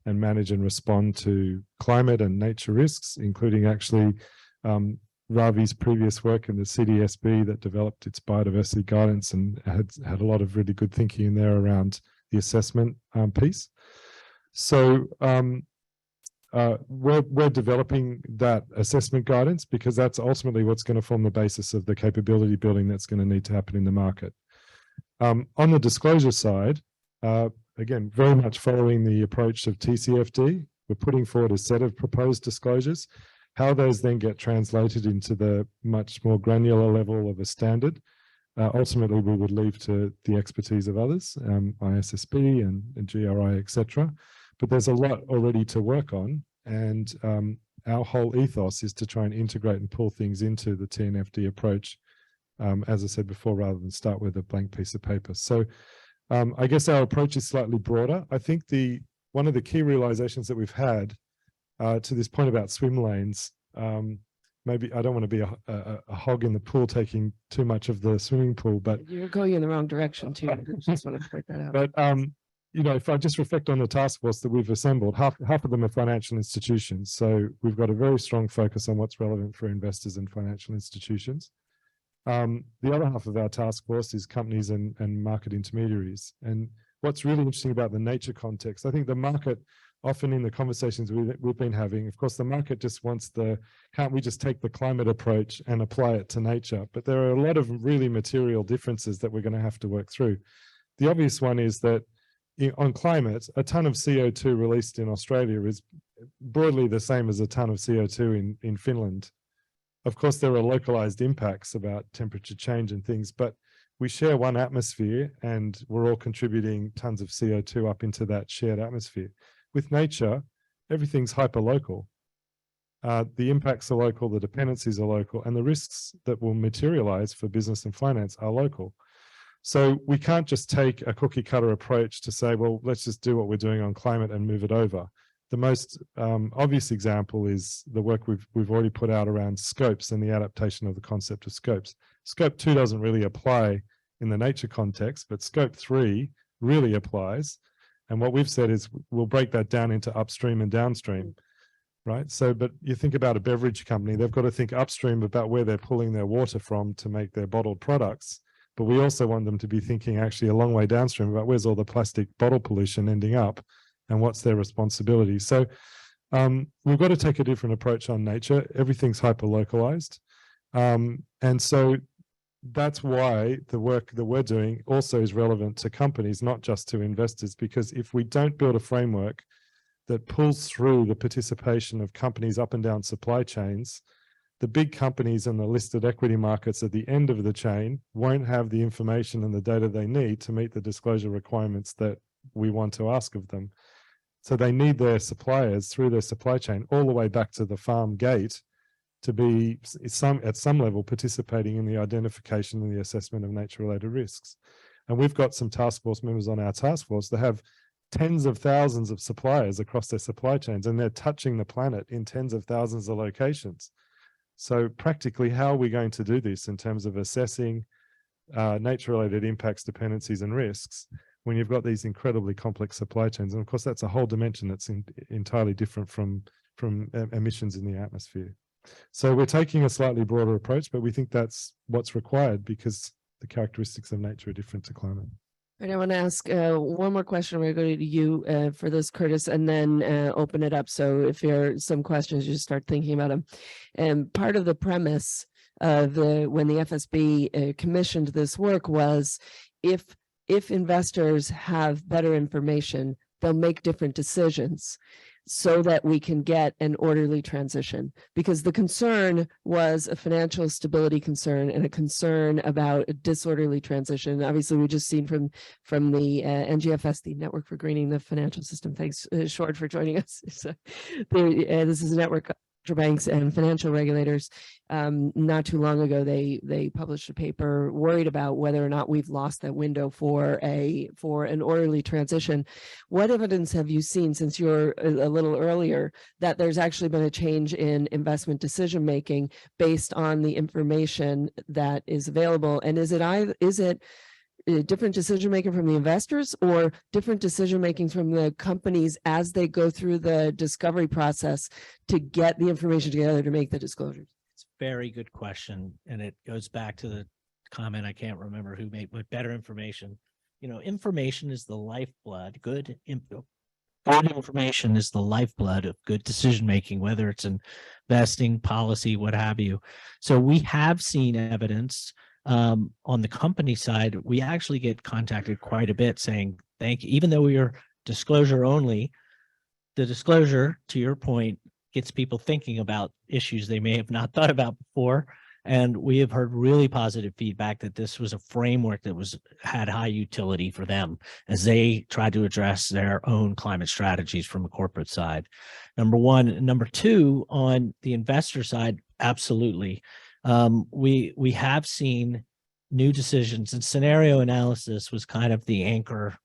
and manage and respond to climate and nature risks, including actually Ravi's previous work in the CDSB that developed its biodiversity guidance and had a lot of really good thinking in there around the assessment piece. So we're developing that assessment guidance because that's ultimately what's going to form the basis of the capability building that's going to need to happen in the market. On the disclosure side, again, very much following the approach of TCFD, we're putting forward a set of proposed disclosures. How those then get translated into the much more granular level of a standard, ultimately we would leave to the expertise of others, ISSB and GRI, etc. But there's a lot already to work on, and our whole ethos is to try and integrate and pull things into the TNFD approach, as I said before, rather than start with a blank piece of paper. So I guess our approach is slightly broader. I think one of the key realizations that we've had to this point about swim lanes, maybe I don't want to be a hog in the pool taking too much of the swimming pool, but you're going in the wrong direction too. I just want to point that out. But if I just reflect on the task force that we've assembled, half of them are financial institutions. So we've got a very strong focus on what's relevant for investors and financial institutions. The other half of our task force is companies and market intermediaries. And what's really interesting about the nature context, I think the market, often in the conversations we've been having, of course, the market just wants can't we just take the climate approach and apply it to nature? But there are a lot of really material differences that we're going to have to work through. The obvious one is that on climate, a ton of CO2 released in Australia is broadly the same as a ton of CO2 in Finland. Of course, there are localized impacts about temperature change and things, but we share one atmosphere and we're all contributing tons of CO2 up into that shared atmosphere. With nature, everything's hyper-local. The impacts are local, the dependencies are local, and the risks that will materialize for business and finance are local. So we can't just take a cookie cutter approach to say, well, let's just do what we're doing on climate and move it over. The most obvious example is the work we've already put out around scopes and the adaptation of the concept of scopes. Scope 2 doesn't really apply in the nature context, but scope 3 really applies. And what we've said is we'll break that down into upstream and downstream, right? So, but you think about a beverage company, they've got to think upstream about where they're pulling their water from to make their bottled products. But we also want them to be thinking actually a long way downstream about where's all the plastic bottle pollution ending up and what's their responsibility. So we've got to take a different approach on nature. Everything's hyper-localized. And so that's why the work that we're doing also is relevant to companies, not just to investors, because if we don't build a framework that pulls through the participation of companies up and down supply chains, the big companies and the listed equity markets at the end of the chain won't have the information and the data they need to meet the disclosure requirements that we want to ask of them. So they need their suppliers through their supply chain all the way back to the farm gate to be at some level participating in the identification and the assessment of nature-related risks. And we've got some task force members on our task force that have tens of thousands of suppliers across their supply chains, and they're touching the planet in tens of thousands of locations. So practically, how are we going to do this in terms of assessing nature-related impacts, dependencies, and risks when you've got these incredibly complex supply chains? And of course, that's a whole dimension that's entirely different from emissions in the atmosphere. So we're taking a slightly broader approach, but we think that's what's required because the characteristics of nature are different to climate. Right, I want to ask one more question. We're going to go to you for this, Curtis, and then open it up. So if there are some questions, you just start thinking about them. And part of the premise of when the FSB commissioned this work was if investors have better information, they'll make different decisions so that we can get an orderly transition. Because the concern was a financial stability concern and a concern about a disorderly transition. Obviously, we've just seen from the NGFS, the Network for Greening the Financial System. Thanks, Short, for joining us. So, this is a network banks and financial regulators. Not too long ago, they published a paper worried about whether or not we've lost that window for an orderly transition. What evidence have you seen, since you're a little earlier, that there's actually been a change in investment decision making based on the information that is available? And is it different decision making from the investors or different decision making from the companies as they go through the discovery process to get the information together to make the disclosures? It's a very good question. And it goes back to the comment I can't remember who made, but better information. You know, information is the lifeblood. Good information is the lifeblood of good decision making, whether it's investing, policy, what have you. So we have seen evidence. On the company side, we actually get contacted quite a bit saying, thank you, even though we are disclosure only, the disclosure, to your point, gets people thinking about issues they may have not thought about before. And we have heard really positive feedback that this was a framework that had high utility for them as they tried to address their own climate strategies from a corporate side. Number one. Number two, on the investor side, absolutely. We have seen new decisions, and scenario analysis was kind of the anchor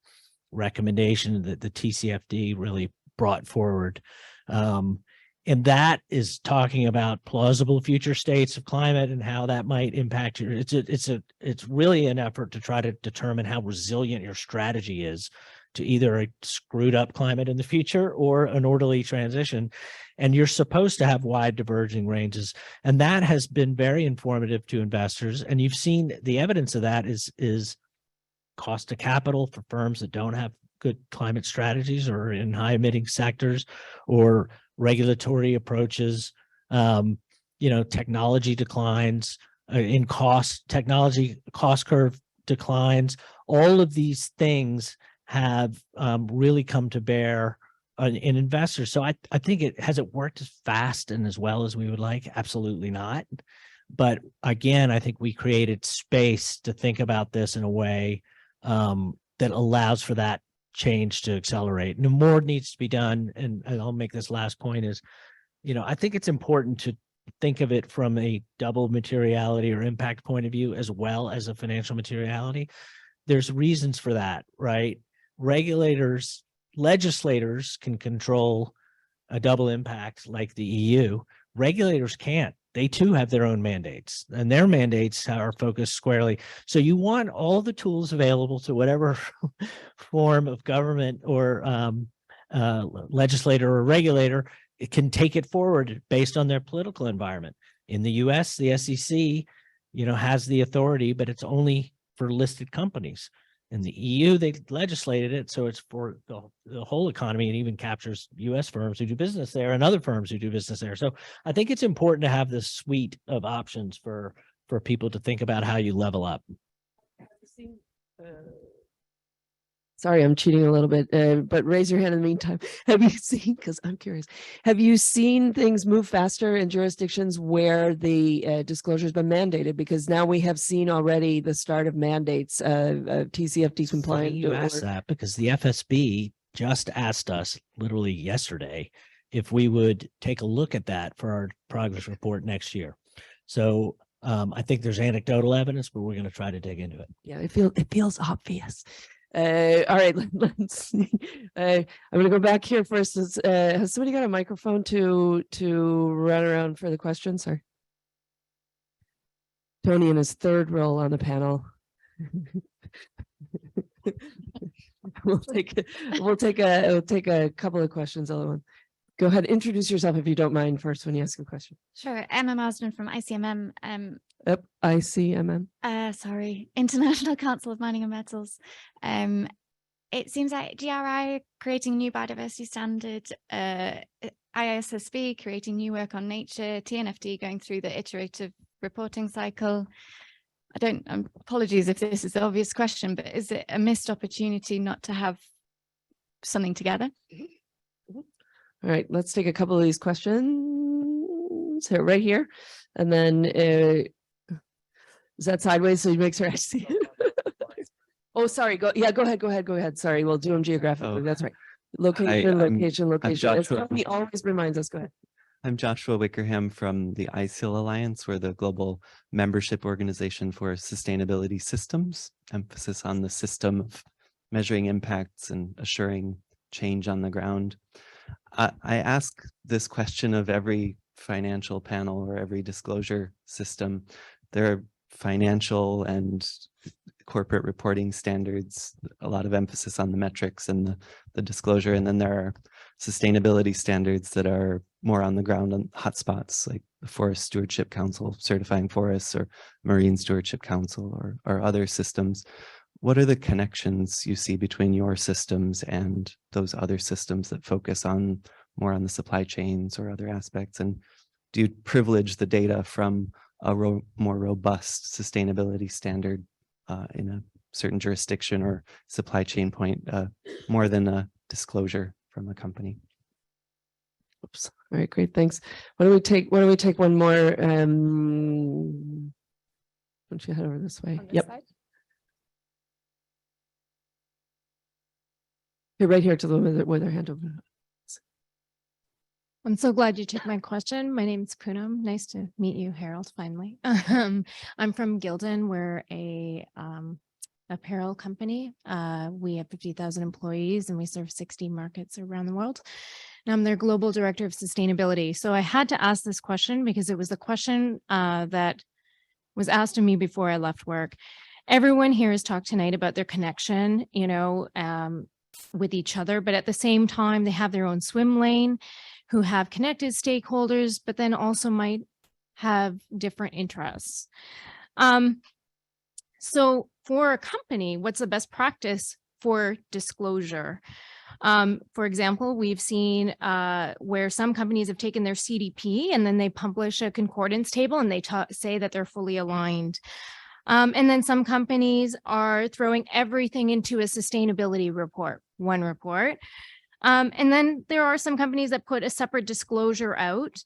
recommendation that the TCFD really brought forward. And that is talking about plausible future states of climate and how that might impact your, it's really an effort to try to determine how resilient your strategy is to either a screwed up climate in the future or an orderly transition. And you're supposed to have wide diverging ranges. And that has been very informative to investors. And you've seen the evidence of that is cost of capital for firms that don't have good climate strategies or in high emitting sectors, or regulatory approaches, technology declines in technology cost curve declines. All of these things have really come to bear in investors. So I think has it worked as fast and as well as we would like? Absolutely not. But again, I think we created space to think about this in a way that allows for that change to accelerate. And more needs to be done. And I'll make this last point is, I think it's important to think of it from a double materiality or impact point of view, as well as a financial materiality. There's reasons for that, right? Legislators can control a double impact like the EU, regulators can't. They too have their own mandates, and their mandates are focused squarely. So you want all the tools available to whatever form of government or legislator or regulator, it can take it forward based on their political environment. In the US, the SEC, has the authority, but it's only for listed companies. In the EU, they legislated it, so it's for the whole economy. It even captures US firms who do business there and other firms who do business there. So I think it's important to have this suite of options for people to think about how you level up. Sorry, I'm cheating a little bit, but raise your hand in the meantime. Have you seen, because I'm curious, have you seen things move faster in jurisdictions where the disclosure has been mandated? Because now we have seen already the start of mandates of TCFD compliant. You asked that because the FSB just asked us literally yesterday if we would take a look at that for our progress report next year. So I think there's anecdotal evidence, but we're going to try to dig into it. Yeah, it feels obvious. All right, let's see. I'm going to go back here first. Has somebody got a microphone to run around for the questions? Or Tony in his third role on the panel. We'll take a couple of questions. Other one. Go ahead, introduce yourself if you don't mind first when you ask a question. Sure. Emma Marsden from ICMM. ICMM. Sorry, International Council of Mining and Metals. It seems like GRI creating new biodiversity standard, ISSB creating new work on nature, TNFD going through the iterative reporting cycle. Apologies if this is the obvious question, but is it a missed opportunity not to have something together? All right, let's take a couple of these questions here, right here. And then is that sideways so he makes her see it? Oh, sorry. Go ahead. Sorry, we'll do them geographically. Oh. That's right. Location. As Ravi always reminds us. Go ahead. I'm Joshua Wickerham from the ISIL Alliance. We're the global membership organization for sustainability systems, emphasis on the system of measuring impacts and assuring change on the ground. I ask this question of every financial panel or every disclosure system. There are financial and corporate reporting standards, a lot of emphasis on the metrics and the disclosure. And then there are sustainability standards that are more on the ground on hotspots, like the Forest Stewardship Council certifying forests, or Marine Stewardship Council, or other systems. What are the connections you see between your systems and those other systems that focus more on the supply chains or other aspects? And do you privilege the data from a more robust sustainability standard in a certain jurisdiction or supply chain point more than a disclosure from a company? Oops. All right, great, thanks. Why don't we take one more? Why don't you head over this way? Yep. Side? Here, right here to the woman with her hand over. I'm so glad you took my question. My name is Kuhlow. Nice to meet you, Harold, finally. I'm from Gildan. We're a apparel company. We have 50,000 employees and we serve 60 markets around the world. And I'm their global director of sustainability. So I had to ask this question because it was the question that was asked of me before I left work. Everyone here has talked tonight about their connection, with each other, but at the same time, they have their own swim lane, who have connected stakeholders, but then also might have different interests. So for a company, what's the best practice for disclosure? For example, we've seen where some companies have taken their CDP and then they publish a concordance table and they say that they're fully aligned. And then some companies are throwing everything into a sustainability report, one report. And then there are some companies that put a separate disclosure out,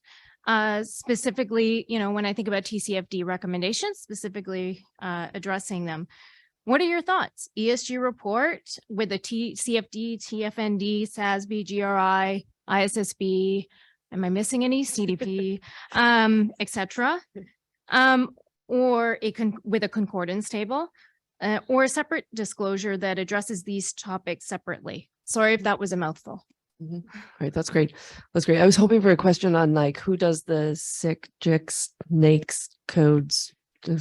specifically, when I think about TCFD recommendations, specifically addressing them. What are your thoughts? ESG report with the TCFD, TFND, SASB, GRI, ISSB, am I missing any? CDP, etc. Or with a concordance table, or a separate disclosure that addresses these topics separately. Sorry if that was a mouthful. All right, that's great. That's great. I was hoping for a question on like who does the sick jicks, NAICS codes. You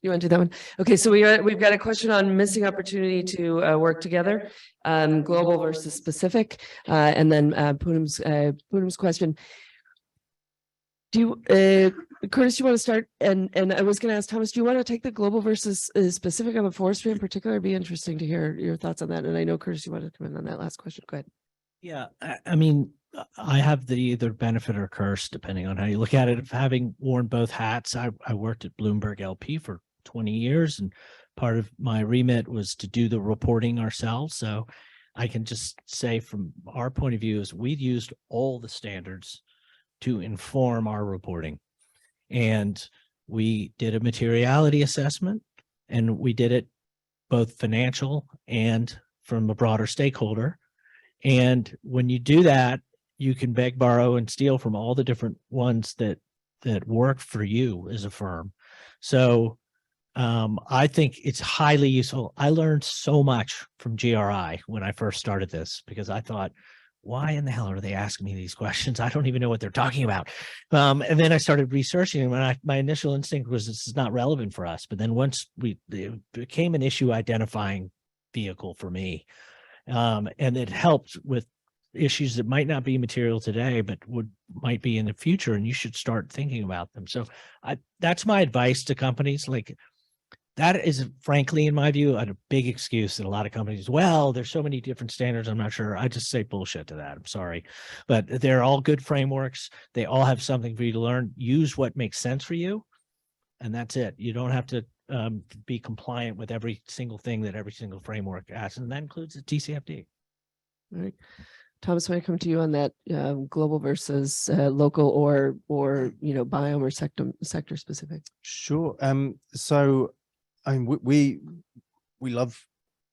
want to do that one? Okay, so we've got a question on missing opportunity to work together, global versus specific, and then Poonam's question. Do you, Curtis, you want to start? And I was going to ask Thomas, do you want to take the global versus specific on the forestry in particular? It'd be interesting to hear your thoughts on that. And I know Curtis, you wanted to come in on that last question. Go ahead. Yeah, I mean, I have the either benefit or curse, depending on how you look at it, of having worn both hats. I worked at Bloomberg LP for 20 years, and part of my remit was to do the reporting ourselves. So I can just say from our point of view is we've used all the standards to inform our reporting. And we did a materiality assessment, and we did it both financial and from a broader stakeholder. And when you do that, you can beg, borrow, and steal from all the different ones that work for you as a firm. So I think it's highly useful. I learned so much from GRI when I first started this, because I thought, why in the hell are they asking me these questions? I don't even know what they're talking about. And then I started researching, and my initial instinct was this is not relevant for us. But then once it became an issue identifying vehicle for me. And it helped with issues that might not be material today, but might be in the future, and you should start thinking about them. So that's my advice to companies. Like, that is, frankly, in my view, a big excuse that a lot of companies, well, there's so many different standards, I'm not sure. I just say bullshit to that. I'm sorry. But they're all good frameworks. They all have something for you to learn. Use what makes sense for you. And that's it. You don't have to be compliant with every single thing that every single framework asks, and that includes the TCFD. All right. Thomas, when I come to you on that global versus local or biome or sector specific. Sure. So I mean, we love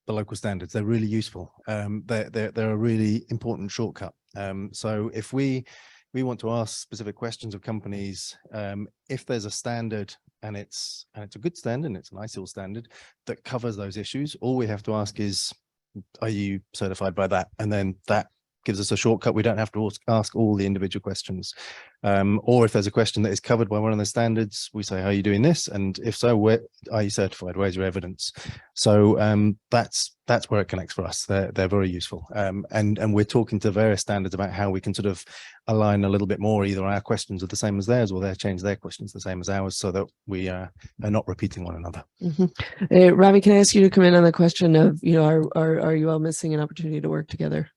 the local standards. They're really useful. They're a really important shortcut. So if we want to ask specific questions of companies, if there's a standard and it's a good standard, and it's an ISIL standard that covers those issues, all we have to ask is, are you certified by that? And then that gives us a shortcut. We don't have to ask all the individual questions. Or if there's a question that is covered by one of the standards, we say, how are you doing this? And if so, are you certified? Where's your evidence? So that's where it connects for us. They're very useful. And we're talking to various standards about how we can sort of align a little bit more. Either our questions are the same as theirs, or they change their questions the same as ours, so that we are not repeating one another. Mm-hmm. Ravi, can I ask you to come in on the question of, are you all missing an opportunity to work together?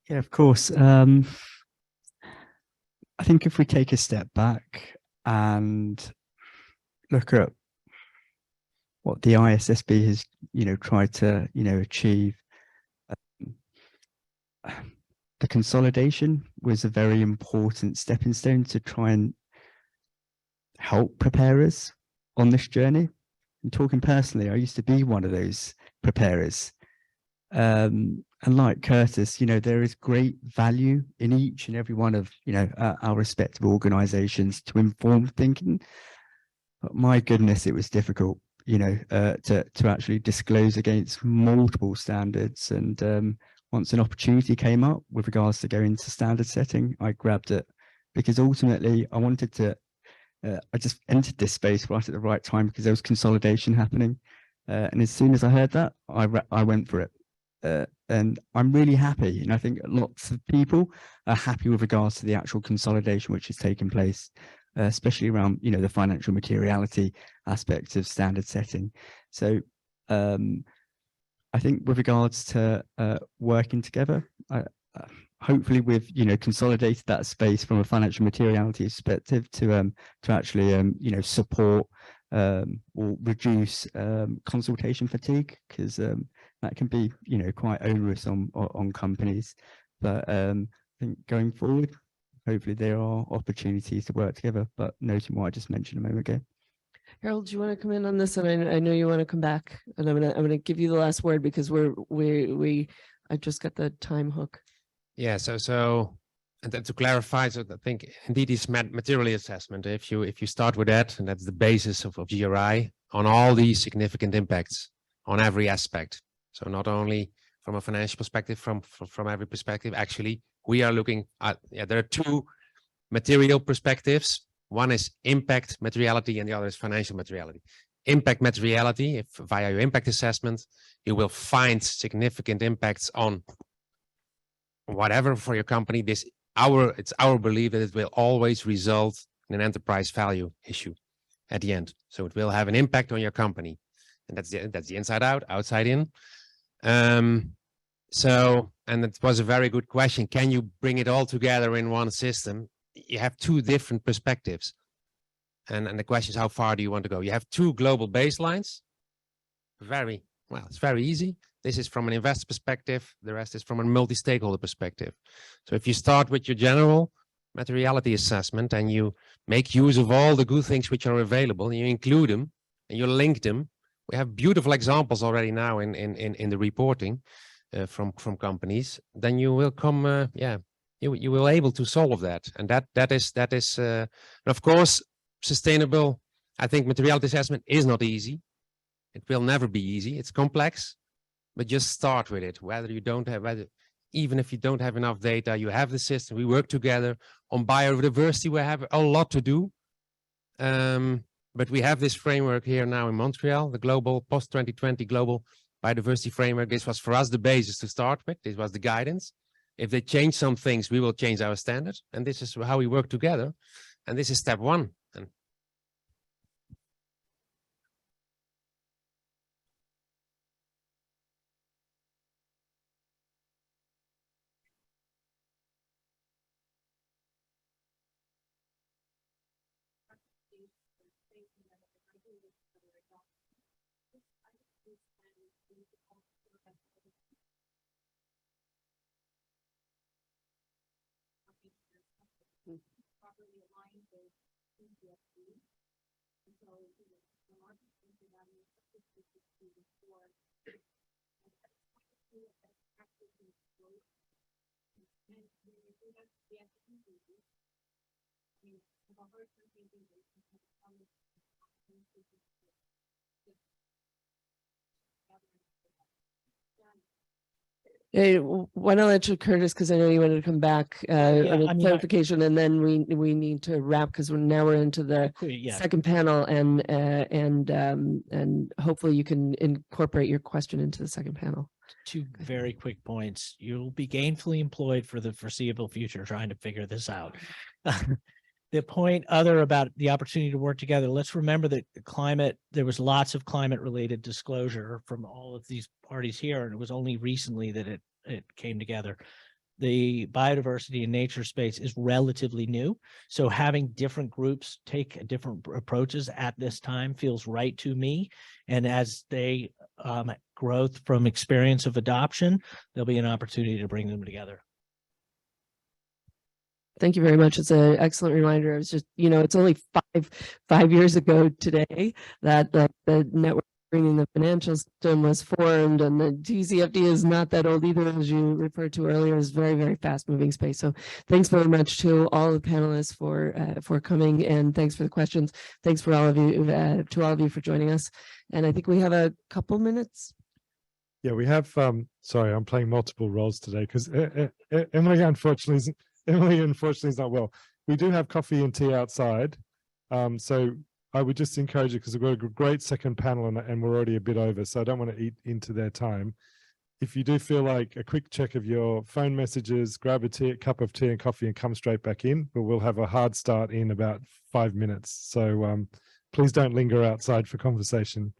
Yeah, of course. I think if we take a step back and look at what the ISSB has, tried to, achieve, the consolidation was a very important stepping stone to try and help prepare us on this journey. And talking personally, I used to be one of those preparers. And like Curtis, there is great value in each and every one of, our respective organizations to inform thinking. But my goodness, it was difficult, to actually disclose against multiple standards. And once an opportunity came up with regards to going to standard setting, I grabbed it, because ultimately I wanted to, I just entered this space right at the right time, because there was consolidation happening. And as soon as I heard that, I went for it. And I'm really happy, and I think lots of people are happy with regards to the actual consolidation which has taken place, especially around the financial materiality aspects of standard setting. So I think with regards to working together, hopefully we've consolidated that space from a financial materiality perspective to actually support or reduce consultation fatigue, because that can be quite onerous on companies. But I think going forward, hopefully there are opportunities to work together, but noting what I just mentioned a moment ago. Harold, do you want to come in on this? And I know you want to come back, and I'm gonna give you the last word, because I just got the time hook. Yeah, so and then to clarify, so I think indeed this materiality assessment, if you start with that, and that's the basis of GRI on all these significant impacts on every aspect. So not only from a financial perspective, from every perspective. Actually, we are looking at, there are two material perspectives. One is impact materiality and the other is financial materiality. Impact materiality, if via your impact assessment, you will find significant impacts on whatever for your company. It's our belief that it will always result in an enterprise value issue at the end. So it will have an impact on your company. And that's the inside out, outside in. So, and it was a very good question. Can you bring it all together in one system? You have two different perspectives. And the question is, how far do you want to go? You have two global baselines. It's very easy. This is from an investor perspective. The rest is from a multi-stakeholder perspective. So if you start with your general materiality assessment and you make use of all the good things which are available, and you include them and you link them, we have beautiful examples already now in the reporting from companies. Then you will come, you will able to solve that, and that is and of course sustainable. I think materiality assessment is not easy. It will never be easy. It's complex, but just start with it. Even if you don't have enough data, you have the system. We work together on biodiversity. We have a lot to do. But we have this framework here now in Montreal, the global post-2020 global biodiversity framework. This was for us the basis to start with. This was the guidance. If they change some things, we will change our standards. And this is how we work together. And this is step one. Hey, why don't I let you, Curtis, because I know you wanted to come back on a clarification, and then we need to wrap because we're into the second panel, and hopefully you can incorporate your question into the second panel. Two very quick points. You'll be gainfully employed for the foreseeable future trying to figure this out. The point about the opportunity to work together, let's remember that there was lots of climate related disclosure from all of these parties here, and it was only recently that it came together. The biodiversity and nature space is relatively new, so having different groups take different approaches at this time feels right to me. And as they growth from experience of adoption, there'll be an opportunity to bring them together. Thank you very much. It's an excellent reminder. It's just, it's only five years ago today that the network bringing the financial system was formed, and the TCFD is not that old either, as you referred to earlier. Is very, very fast moving space. So thanks very much to all the panelists for coming, and thanks for the questions. Thanks for all of you for joining us. And I think we have a couple minutes. Yeah, we have. Sorry, I'm playing multiple roles today because Emily unfortunately is not well. We do have coffee and tea outside. So I would just encourage you, because we've got a great second panel and we're already a bit over, so I don't want to eat into their time. If you do feel like a quick check of your phone messages, grab a cup of tea and coffee and come straight back in, but we'll have a hard start in about 5 minutes. So please don't linger outside for conversation.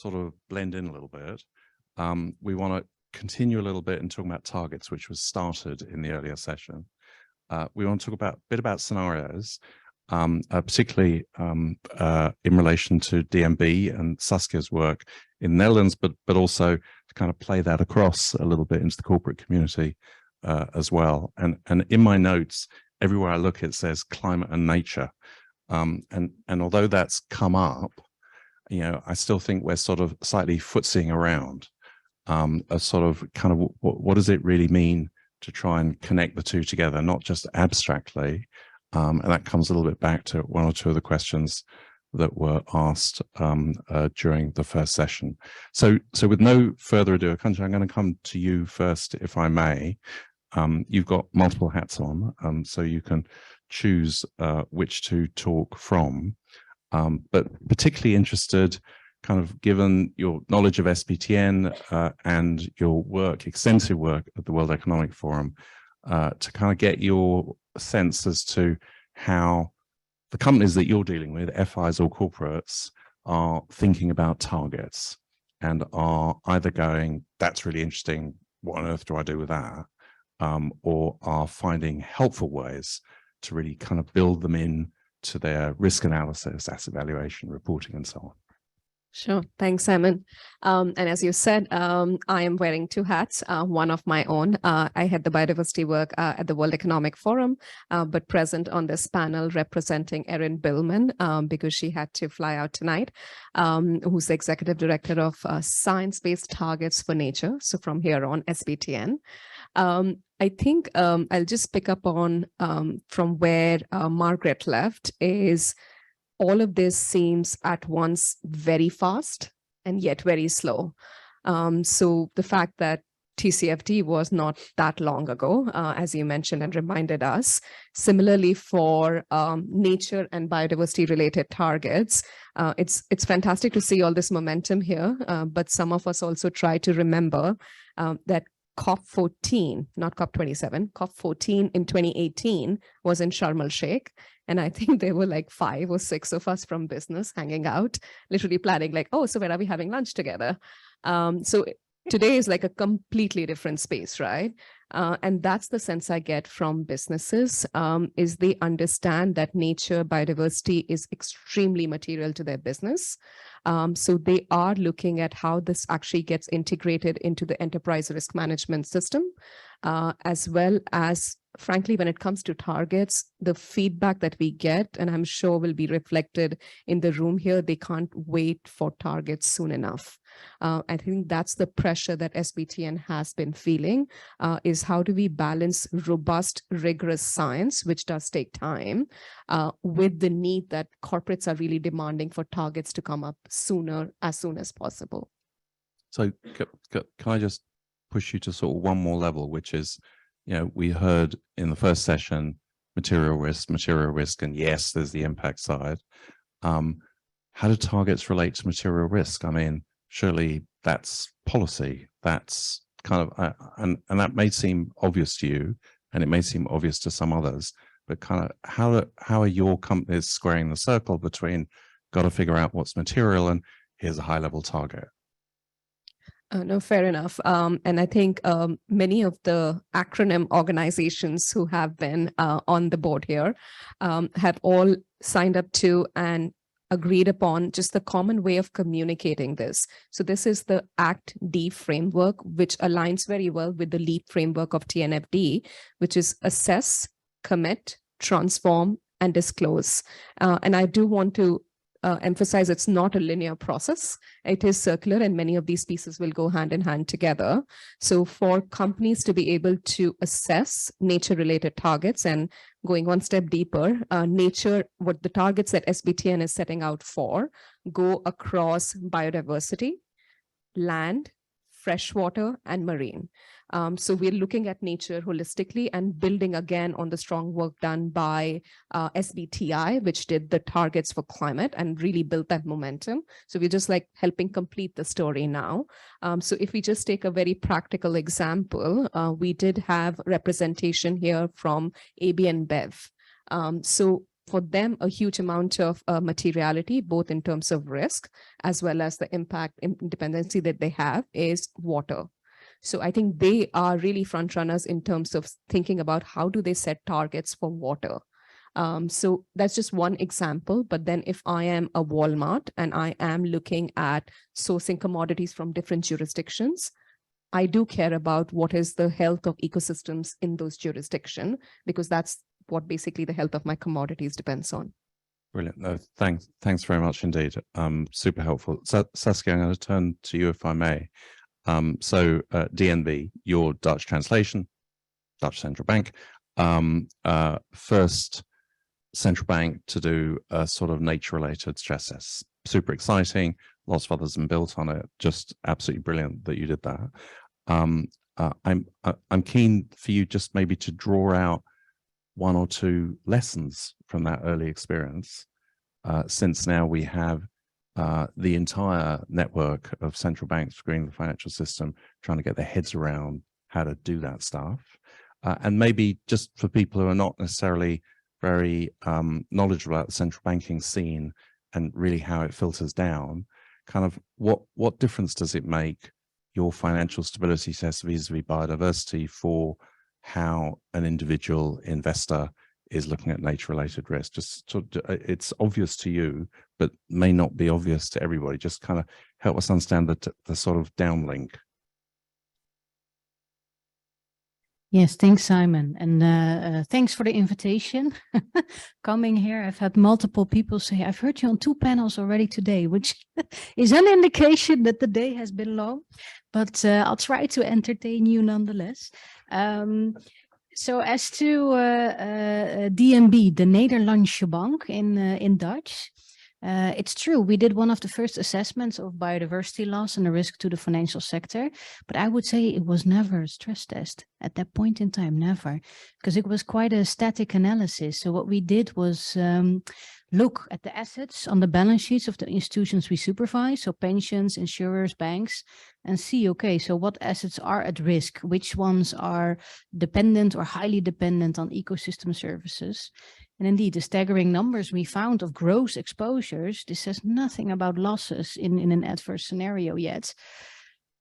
sort of blend in a little bit. We want to continue a little bit in talking about targets, which was started in the earlier session. We want to talk a bit about scenarios, particularly in relation to DNB and Saskia's work in the Netherlands, but also to kind of play that across a little bit into the corporate community as well. And in my notes, everywhere I look, it says climate and nature. And although that's come up, you know, I still think we're sort of slightly footsying around a sort of kind of what does it really mean to try and connect the two together, not just abstractly. And that comes a little bit back to one or two of the questions that were asked during the first session. So with no further ado, Akanksha, I'm going to come to you first, if I may. You've got multiple hats on, so you can choose which to talk from. But particularly interested, kind of given your knowledge of SBTN and your work, extensive work at the World Economic Forum, to kind of get your sense as to how the companies that you're dealing with, FIs or corporates, are thinking about targets and are either going, that's really interesting, what on earth do I do with that? Or are finding helpful ways to really kind of build them in to their risk analysis, asset valuation, reporting, and so on. Sure. Thanks, Simon. And as you said, I am wearing two hats, one of my own. I had the biodiversity work at the World Economic Forum, but present on this panel representing Erin Billman, because she had to fly out tonight, who's the Executive Director of Science-Based Targets for Nature. So from here on, SBTN. I think I'll just pick up on from where Margaret left is all of this seems at once very fast and yet very slow. So the fact that TCFD was not that long ago, as you mentioned and reminded us, similarly for nature and biodiversity related targets, it's fantastic to see all this momentum here, but some of us also try to remember that COP14, not COP27, COP14 in 2018 was in Sharm el-Sheikh. And I think there were like 5 or 6 of us from business hanging out, literally planning like, oh, so where are we having lunch together? So today is like a completely different space, right? And that's the sense I get from businesses, is they understand that nature, biodiversity is extremely material to their business. So they are looking at how this actually gets integrated into the enterprise risk management system, as well as, frankly, when it comes to targets, the feedback that we get, and I'm sure will be reflected in the room here, they can't wait for targets soon enough. I think that's the pressure that SBTN has been feeling, is how do we balance robust, rigorous science, which does take time, with the need that corporates are really demanding for targets to come up sooner, as soon as possible. So can I just push you to sort of one more level, which is, you know, we heard in the first session, material risk, and yes, there's the impact side. How do targets relate to material risk? I mean, surely that's policy. That's kind of, and that may seem obvious to you, and it may seem obvious to some others, but kind of how are your companies squaring the circle between got to figure out what's material and here's a high level target? No, fair enough. And I think many of the acronym organizations who have been on the board here have all signed up to and agreed upon just the common way of communicating this. So this is the ACT-D framework, which aligns very well with the LEAP framework of TNFD, which is assess, commit, transform, and disclose. And I do want to emphasize it's not a linear process. It is circular, and many of these pieces will go hand in hand together. So for companies to be able to assess nature-related targets, and going one step deeper, nature, what the targets that SBTN is setting out for go across biodiversity, land, freshwater, and marine. So we're looking at nature holistically and building again on the strong work done by SBTI, which did the targets for climate and really built that momentum. So we're just like helping complete the story now. So if we just take a very practical example, we did have representation here from AB and Bev. So for them, a huge amount of materiality, both in terms of risk as well as the impact and dependency that they have, is water. So I think they are really front runners in terms of thinking about how do they set targets for water. So that's just one example. But then if I am a Walmart and I am looking at sourcing commodities from different jurisdictions, I do care about what is the health of ecosystems in those jurisdictions, because that's what basically the health of my commodities depends on. Brilliant. No, thanks very much indeed. Super helpful. So, Saskia, I'm going to turn to you if I may. DNB, your Dutch translation, Dutch Central Bank, first central bank to do a sort of nature-related stress test. Super exciting. Lots of others have been built on it. Just absolutely brilliant that you did that. I'm keen for you just maybe to draw out one or two lessons from that early experience, since now we have the entire network of central banks greening the financial system, trying to get their heads around how to do that stuff. And maybe just for people who are not necessarily very knowledgeable about the central banking scene and really how it filters down, kind of what difference does it make, your financial stability test vis-a-vis biodiversity, for how an individual investor is looking at nature-related risk? Just it's obvious to you, but may not be obvious to everybody. Just kind of help us understand the sort of downlink. Yes, thanks, Simon. And thanks for the invitation. Coming here, I've had multiple people say, I've heard you on 2 panels already today, which is an indication that the day has been long, but I'll try to entertain you nonetheless. So as to DNB, the Nederlandsche Bank in Dutch, it's true, we did one of the first assessments of biodiversity loss and the risk to the financial sector, but I would say it was never a stress test at that point in time, never, because it was quite a static analysis. So what we did was look at the assets on the balance sheets of the institutions we supervise, so pensions, insurers, banks, and see, okay, so what assets are at risk, which ones are dependent or highly dependent on ecosystem services. And indeed, the staggering numbers we found of gross exposures, this says nothing about losses in an adverse scenario yet.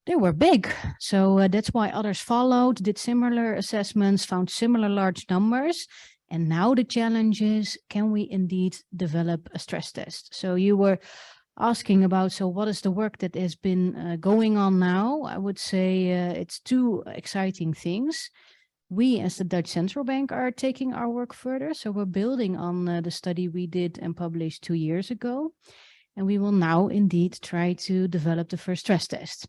They were big. So that's why others followed, did similar assessments, found similar large numbers. And now the challenge is, can we indeed develop a stress test? So you were asking about, so what is the work that has been going on now? I would say it's 2 exciting things. We, as the Dutch Central Bank, are taking our work further. So we're building on the study we did and published 2 years ago. And we will now indeed try to develop the first stress test.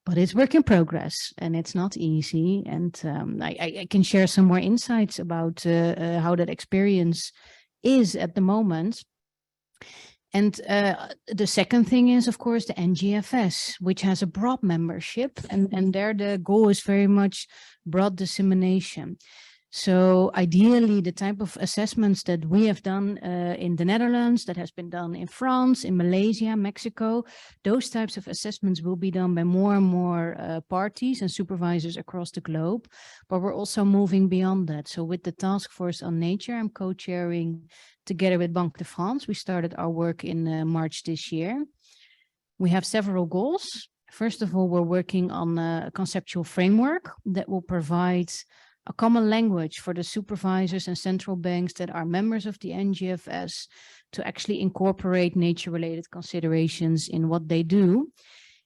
But it's work in progress and it's not easy. And I can share some more insights about how that experience is at the moment. And the second thing is, of course, the NGFS, which has a broad membership. And there the goal is very much broad dissemination. So ideally, the type of assessments that we have done in the Netherlands, that has been done in France, in Malaysia, Mexico, those types of assessments will be done by more and more parties and supervisors across the globe. But we're also moving beyond that. So with the Task Force on Nature, I'm co-chairing together with Banque de France. We started our work in March this year. We have several goals. First of all, we're working on a conceptual framework that will provide a common language for the supervisors and central banks that are members of the NGFS to actually incorporate nature-related considerations in what they do.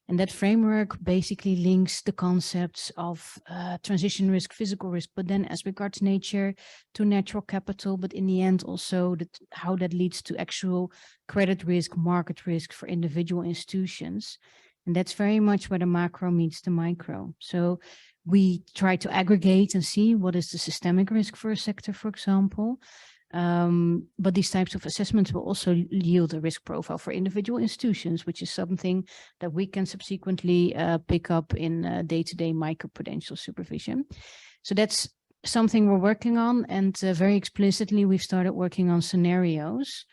And that framework basically links the concepts of transition risk, physical risk, but then as regards nature to natural capital, but in the end also how that leads to actual credit risk, market risk for individual institutions. And that's very much where the macro meets the micro. So we try to aggregate and see what is the systemic risk for a sector, for example. But these types of assessments will also yield a risk profile for individual institutions, which is something that we can subsequently pick up in day-to-day microprudential supervision. So that's something we're working on. And very explicitly, we've started working on scenarios.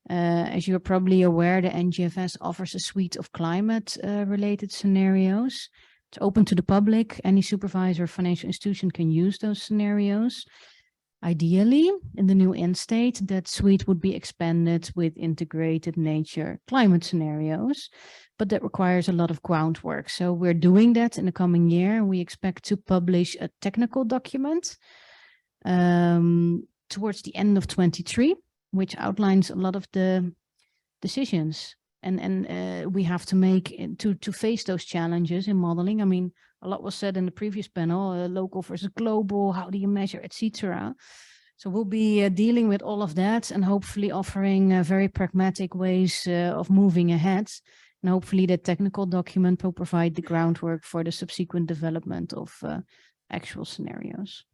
As you're probably aware, the NGFS offers a suite of climate-related scenarios. It's open to the public. Any supervisor or financial institution can use those scenarios. Ideally, in the new end state, that suite would be expanded with integrated nature climate scenarios, but that requires a lot of groundwork. So we're doing that in the coming year. We expect to publish a technical document towards the end of 23, which outlines a lot of the decisions and we have to make to face those challenges in modeling. I mean, a lot was said in the previous panel, local versus global, how do you measure, etc. So we'll be dealing with all of that and hopefully offering very pragmatic ways of moving ahead. And hopefully the technical document will provide the groundwork for the subsequent development of actual scenarios.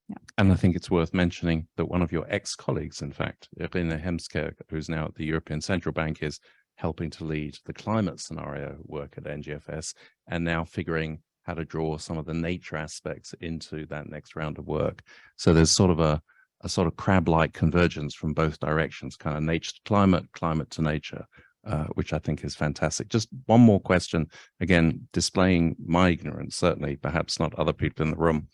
Yeah. And I think it's worth mentioning that one of your ex-colleagues, in fact, Irene Hemsker, who's now at the European Central Bank, is helping to lead the climate scenario work at NGFS and now figuring how to draw some of the nature aspects into that next round of work. So there's sort of a sort of crab-like convergence from both directions, kind of nature to climate, climate to nature, which I think is fantastic. Just one more question, again, displaying my ignorance, certainly, perhaps not other people in the room.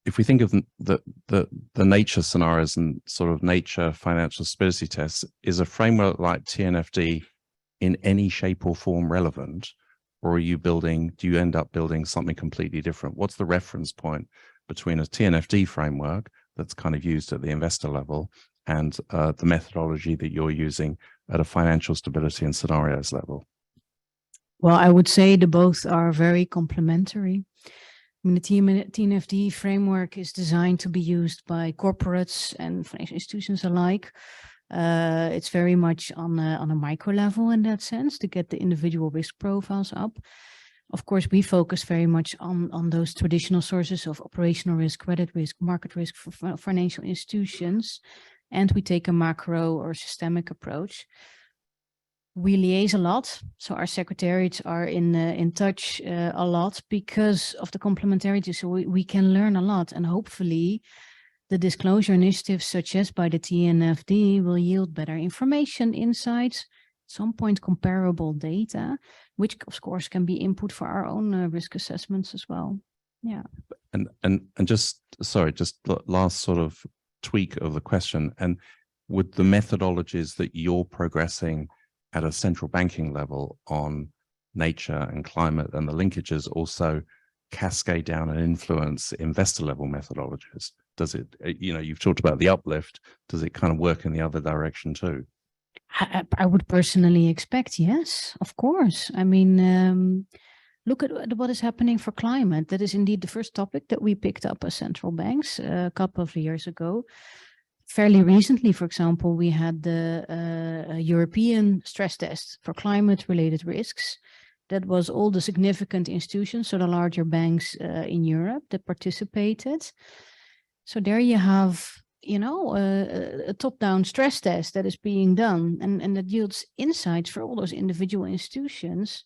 If we think of the nature scenarios and sort of nature financial stability tests, is a framework like TNFD in any shape or form relevant? Or are you building, do you end up building something completely different? What's the reference point between a TNFD framework that's kind of used at the investor level and the methodology that you're using at a financial stability and scenarios level? Well, I would say the both are very complementary. I mean, the TNFD framework is designed to be used by corporates and financial institutions alike. It's very much on a micro level in that sense to get the individual risk profiles up. Of course, we focus very much on those traditional sources of operational risk, credit risk, market risk for financial institutions, and we take a macro or systemic approach. We liaise a lot, so our secretariats are in touch a lot because of the complementarity. So we can learn a lot, and hopefully the disclosure initiatives such as by the TNFD will yield better information, insights, at some point comparable data, which of course can be input for our own risk assessments as well. Yeah. And just, sorry, just last sort of tweak of the question. And would the methodologies that you're progressing at a central banking level on nature and climate and the linkages also cascade down and influence investor level methodologies? Does it, you know, you've talked about the uplift, does it kind of work in the other direction too? I would personally expect, yes, of course. I mean, look at what is happening for climate. That is indeed the first topic that we picked up as central banks a couple of years ago. Fairly recently, for example, we had the European stress test for climate-related risks. That was all the significant institutions, so the larger banks in Europe that participated. So there you have, you know, a top-down stress test that is being done, and that yields insights for all those individual institutions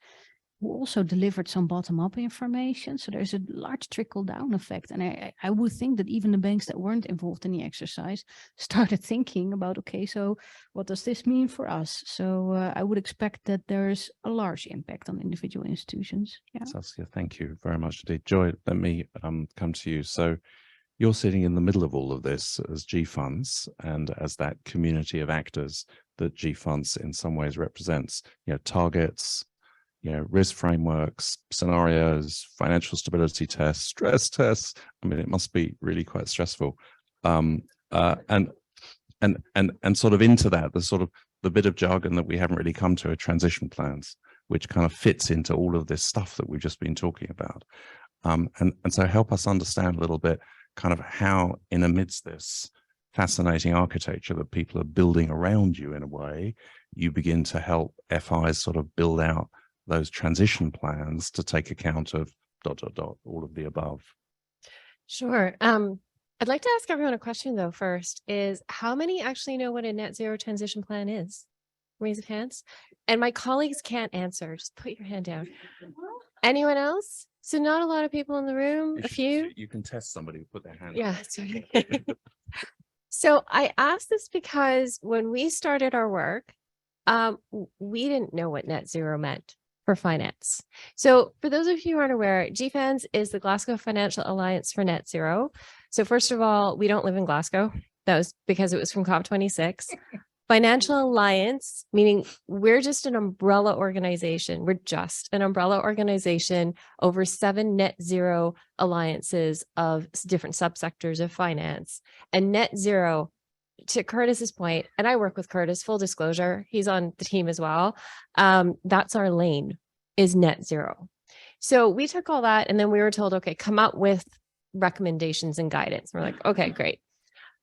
who also delivered some bottom-up information. So there's a large trickle-down effect. And I would think that even the banks that weren't involved in the exercise started thinking about, okay, so what does this mean for us? So I would expect that there's a large impact on individual institutions. Yeah. Saskia, thank you very much indeed. Joy, let me come to you. So you're sitting in the middle of all of this as GFANZ and as that community of actors that GFANZ in some ways represents, you know, targets, you know, risk frameworks, scenarios, financial stability tests, stress tests. I mean, it must be really quite stressful. And sort of into that, the sort of the bit of jargon that we haven't really come to are transition plans, which kind of fits into all of this stuff that we've just been talking about. And so help us understand a little bit kind of how in amidst this fascinating architecture that people are building around you in a way, you begin to help FIs sort of build out those transition plans to take account of ... all of the above. Sure. I'd like to ask everyone a question though first, is how many actually know what a net zero transition plan is? Raise of hands. And my colleagues can't answer. Just put your hand down. Anyone else? So not a lot of people in the room, a few. You can test somebody who put their hand Yeah. So I asked this because when we started our work, we didn't know what net zero meant for finance. So for those of you who aren't aware, GFANZ is the Glasgow Financial Alliance for Net Zero. So first of all, we don't live in Glasgow. That was because it was from COP26. Financial alliance, meaning we're just an umbrella organization. We're just an umbrella organization over 7 net zero alliances of different subsectors of finance. And net zero, to Curtis's point, and I work with Curtis, full disclosure, he's on the team as well. That's our lane, is net zero. So we took all that and then we were told, okay, come up with recommendations and guidance. We're like, okay, great.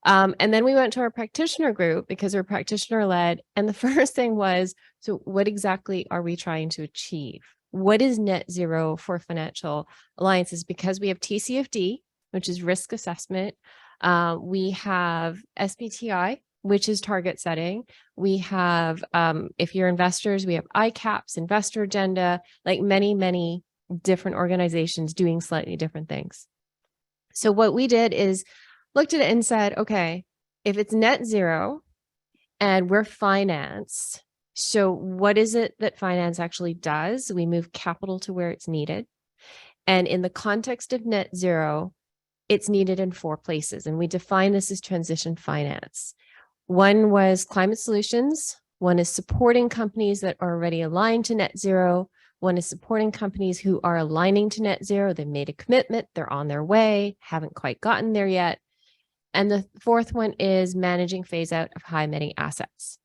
And then we went to our practitioner group because we're practitioner led. And the first thing was, so what exactly are we trying to achieve? What is net zero for financial alliances? Because we have TCFD, which is risk assessment. We have SBTI, which is target setting. We have, if you're investors, we have ICAPS, investor agenda, like many, many different organizations doing slightly different things. So what we did is looked at it and said, okay, if it's net zero and we're finance, so what is it that finance actually does? We move capital to where it's needed. And in the context of net zero, it's needed in 4 places. And we define this as transition finance. One was climate solutions. One is supporting companies that are already aligned to net zero. One is supporting companies who are aligning to net zero. They've made a commitment. They're on their way, haven't quite gotten there yet. And the 4th one is managing phase out of high emitting assets.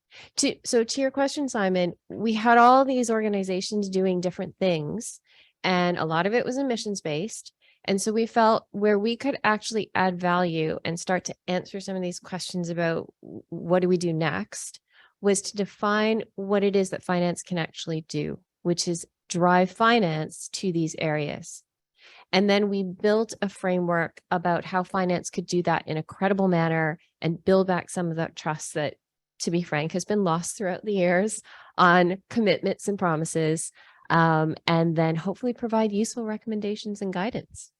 So to your question, Simon, we had all these organizations doing different things, and a lot of it was emissions based. And so we felt where we could actually add value and start to answer some of these questions about what do we do next was to define what it is that finance can actually do, which is drive finance to these areas. And then we built a framework about how finance could do that in a credible manner and build back some of that trust that, to be frank, has been lost throughout the years on commitments and promises, and then hopefully provide useful recommendations and guidance.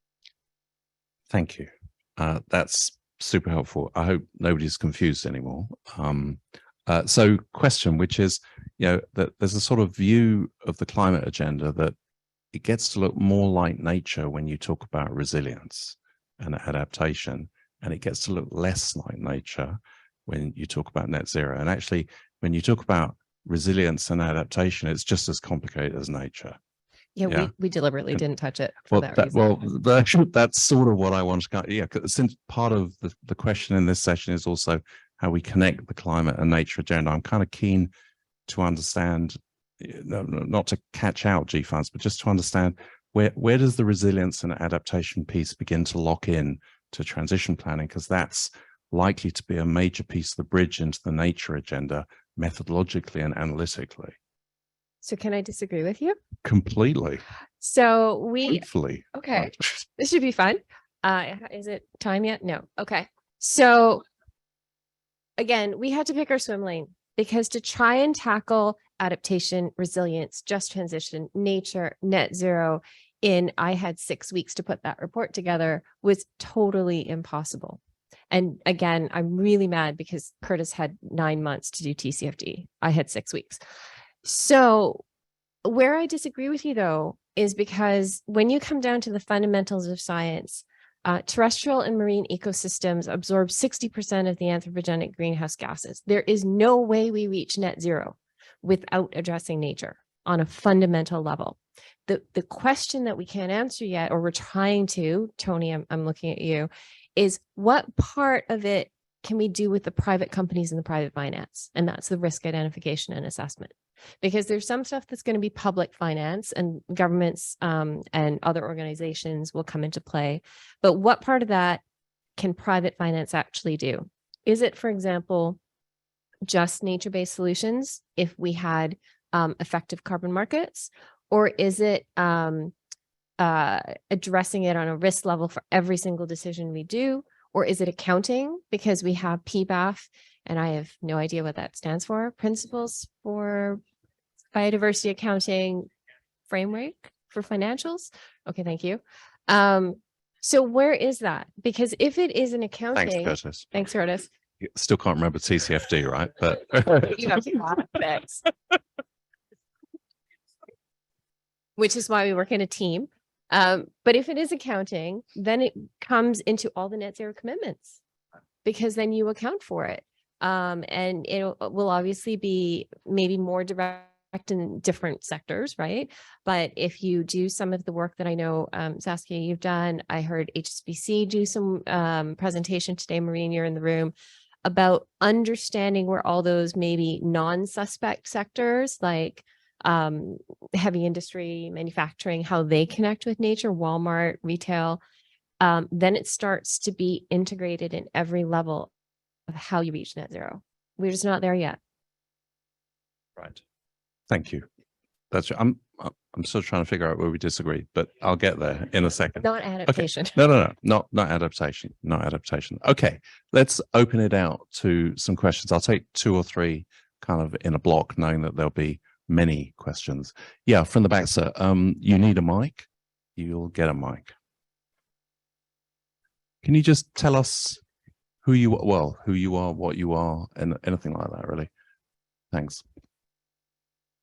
Thank you. That's super helpful. I hope nobody's confused anymore. So question, which is, that there's a sort of view of the climate agenda that it gets to look more like nature when you talk about resilience and adaptation, and it gets to look less like nature when you talk about net zero. And actually, when you talk about resilience and adaptation, it's just as complicated as nature. Yeah. We deliberately didn't touch it for that reason. That's sort of what I want to since part of the question in this session is also how we connect the climate and nature agenda. I'm kind of keen to understand, not to catch out GFANZ, but just to understand where does the resilience and adaptation piece begin to lock in to transition planning? Because that's likely to be a major piece of the bridge into the nature agenda methodologically and analytically. So can I disagree with you? Completely. So Hopefully. Okay, this should be fun. Is it time yet? No. Okay. So again, we had to pick our swim lane because to try and tackle adaptation, resilience, just transition, nature, net zero I had 6 weeks to put that report together was totally impossible. And again, I'm really mad because Curtis had 9 months to do TCFD. I had 6 weeks. So where I disagree with you, though, is because when you come down to the fundamentals of science, terrestrial and marine ecosystems absorb 60% of the anthropogenic greenhouse gases. There is no way we reach net zero without addressing nature on a fundamental level. The question that we can't answer yet, or we're trying to, Tony, I'm looking at you, is what part of it can we do with the private companies and the private finance? And that's the risk identification and assessment. Because there's some stuff that's going to be public finance and governments and other organizations will come into play. But what part of that can private finance actually do? Is it, for example, just nature-based solutions if we had effective carbon markets? Or is it addressing it on a risk level for every single decision we do? Or is it accounting because we have PBAF, and I have no idea what that stands for, Principles for Biodiversity Accounting Framework for Financials? Okay, thank you. So where is that? Because if it is an accounting— Thanks, Curtis. Thanks, Curtis. You still can't remember TCFD, right? But You have context. Which is why we work in a team. But if it is accounting, then it comes into all the net zero commitments because then you account for it. And it will obviously be maybe more direct in different sectors, right? But if you do some of the work that I know, Saskia, you've done, I heard HSBC do some presentation today, Maureen, you're in the room, about understanding where all those maybe non-suspect sectors like heavy industry, manufacturing, how they connect with nature, Walmart, retail, then it starts to be integrated in every level of how you reach net zero. We're just not there yet. Right. Thank you. That's I'm still trying to figure out where we disagree, but I'll get there in a second. Not adaptation. Okay. No, not adaptation. Not adaptation. Okay, let's open it out to some questions. I'll take 2 or 3 kind of in a block, knowing that there'll be many questions. Yeah, from the back, sir. You need a mic. You'll get a mic. Can you just tell us who you are, what you are, and anything like that, really? Thanks.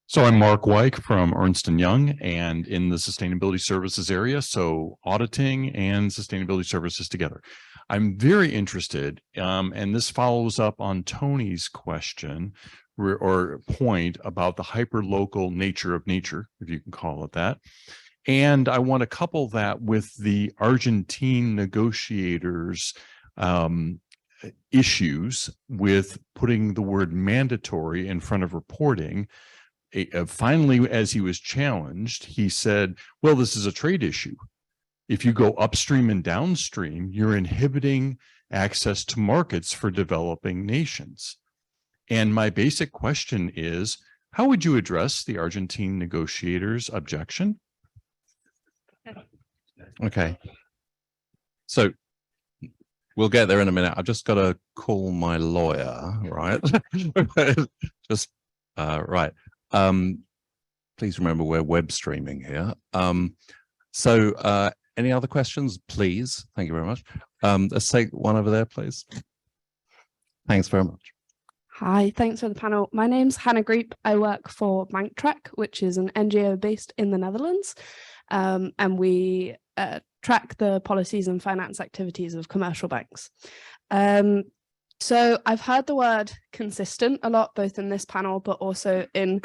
So I'm Mark Wyke from Ernst & Young and in the sustainability services area. So auditing and sustainability services together. I'm very interested, and this follows up on Tony's question or point about the hyper-local nature of nature, if you can call it that. And I want to couple that with the Argentine negotiators' issues with putting the word mandatory in front of reporting. Finally, as he was challenged, he said, well, this is a trade issue. If you go upstream and downstream, you're inhibiting access to markets for developing nations. And my basic question is, how would you address the Argentine negotiators' objection? Okay. So we'll get there in a minute. I've just got to call my lawyer, right? Just, right. Please remember we're web streaming here. Any other questions, please? Thank you very much. Let's take one over there, please. Thanks very much. Hi, thanks for the panel. My name's Hannah Greep. I work for BankTrack, which is an NGO based in the Netherlands. And we track the policies and finance activities of commercial banks. So I've heard the word consistent a lot, both in this panel, but also in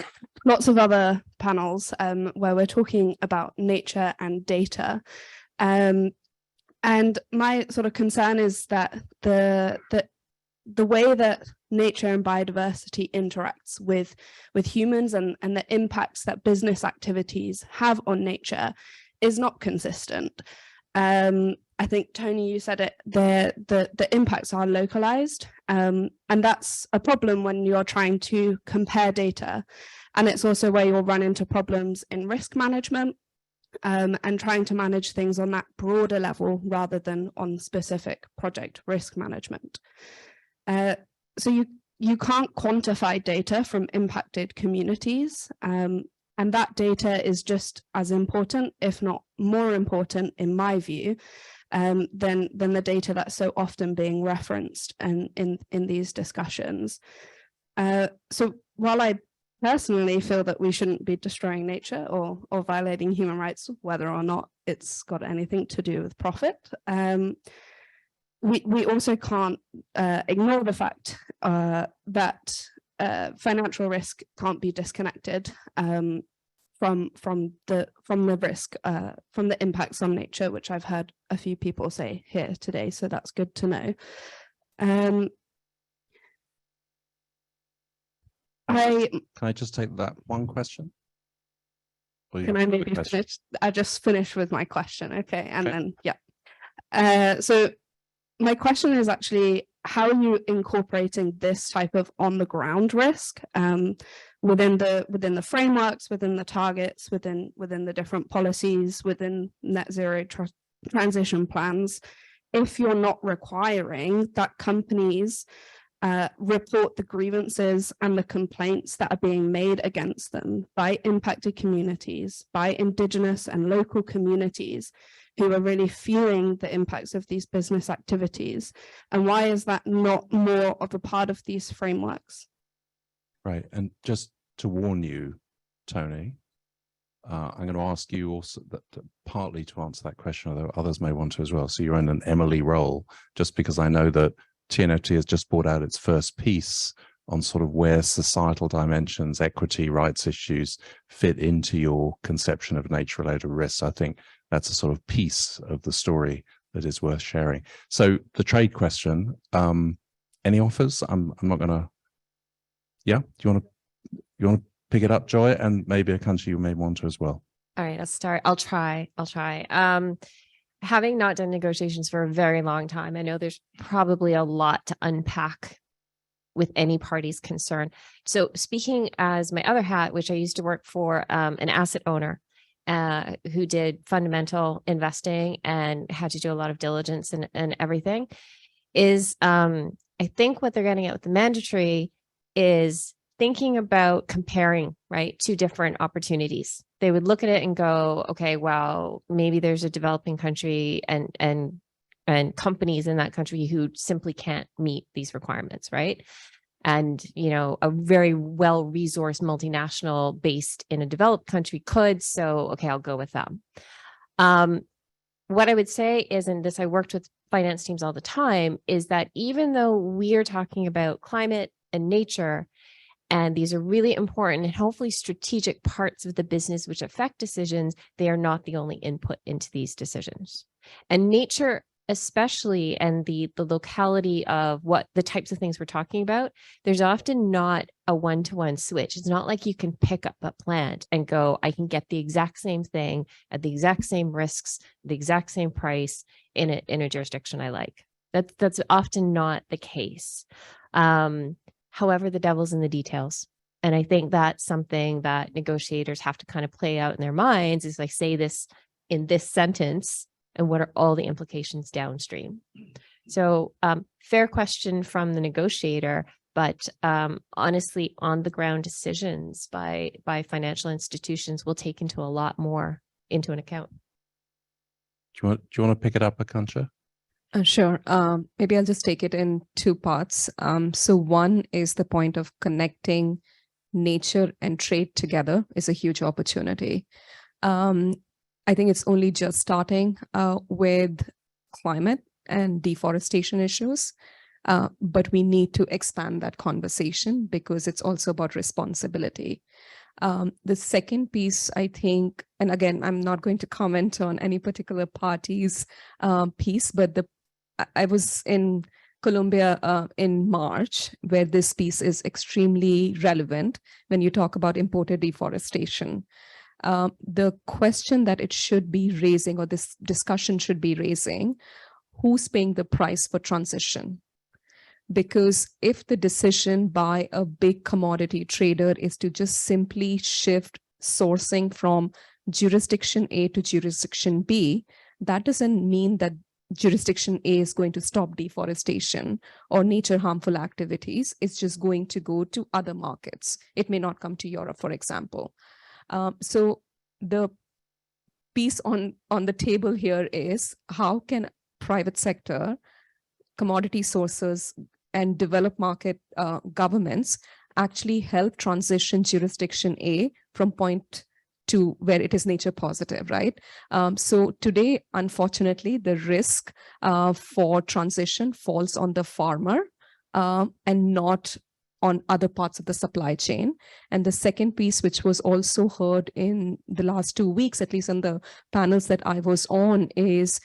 lots of other panels where we're talking about nature and data. And my sort of concern is that the way that nature and biodiversity interacts with humans and the impacts that business activities have on nature is not consistent. I think, Tony, you said it, the impacts are localized, and that's a problem when you're trying to compare data. And it's also where you'll run into problems in risk management and trying to manage things on that broader level rather than on specific project risk management. So you can't quantify data from impacted communities, and that data is just as important, if not more important, in my view, than the data that's so often being referenced in these discussions. So while I personally feel that we shouldn't be destroying nature or violating human rights, whether or not it's got anything to do with profit, we also can't ignore the fact that financial risk can't be disconnected from the risk, from the impacts on nature, which I've heard a few people say here today. So that's good to know. Can I just take that one question? Can I maybe finish? I just finished with my question. Okay, and then yeah. So my question is actually, how are you incorporating this type of on the ground risk within the frameworks, within the targets, within the different policies, within net zero transition plans, if you're not requiring that companies report the grievances and the complaints that are being made against them by impacted communities, by indigenous and local communities who are really feeling the impacts of these business activities? And why is that not more of a part of these frameworks? Right, and just to warn you, Tony, I'm going to ask you also that partly to answer that question, although others may want to as well. So you're in an Emily role, just because I know that TNFD has just brought out its first piece on sort of where societal dimensions, equity, rights issues fit into your conception of nature-related risks. I think that's a sort of piece of the story that is worth sharing. So the trade question, any offers? I'm not going to. Yeah, do you want to pick it up, Joy, and maybe Akanksha, you may want to as well. All right, I'll start. I'll try. Having not done negotiations for a very long time, I know there's probably a lot to unpack with any party's concern. So speaking as my other hat, which I used to work for an asset owner who did fundamental investing and had to do a lot of diligence and everything, is I think what they're getting at with the mandatory is thinking about comparing, right, two different opportunities. They would look at it and go, okay, well, maybe there's a developing country and companies in that country who simply can't meet these requirements, right? And, you know, a very well-resourced multinational based in a developed country could, so, okay, I'll go with them. What I would say is, and this I worked with finance teams all the time, is that even though we are talking about climate and nature, and these are really important and hopefully strategic parts of the business which affect decisions, they are not the only input into these decisions. And nature especially, and the locality of what the types of things we're talking about, there's often not a one-to-one switch. It's not like you can pick up a plant and go, I can get the exact same thing at the exact same risks, the exact same price in a jurisdiction I like. That's often not the case. However, the devil's in the details. And I think that's something that negotiators have to kind of play out in their minds, is like, say this in this sentence, and what are all the implications downstream? So fair question from the negotiator, but honestly, on the ground decisions by financial institutions will take into a lot more into an account. Do you want to pick it up, Akanksha? Sure. Maybe I'll just take it in two parts. So one is the point of connecting nature and trade together is a huge opportunity. I think it's only just starting with climate and deforestation issues, but we need to expand that conversation because it's also about responsibility. The second piece, I think, and again, I'm not going to comment on any particular party's piece, but I was in Colombia in March, where this piece is extremely relevant when you talk about imported deforestation. The question that it should be raising, or this discussion should be raising, who's paying the price for transition? Because if the decision by a big commodity trader is to just simply shift sourcing from jurisdiction A to jurisdiction B, that doesn't mean that jurisdiction A is going to stop deforestation or nature harmful activities. It's just going to go to other markets. It may not come to Europe, for example. So the piece on the table here is, how can private sector, commodity sources, and developed market governments actually help transition jurisdiction A from point to where it is nature positive, right? So today, unfortunately, the risk for transition falls on the farmer and not on other parts of the supply chain. And the second piece, which was also heard in the last 2 weeks, at least in the panels that I was on, is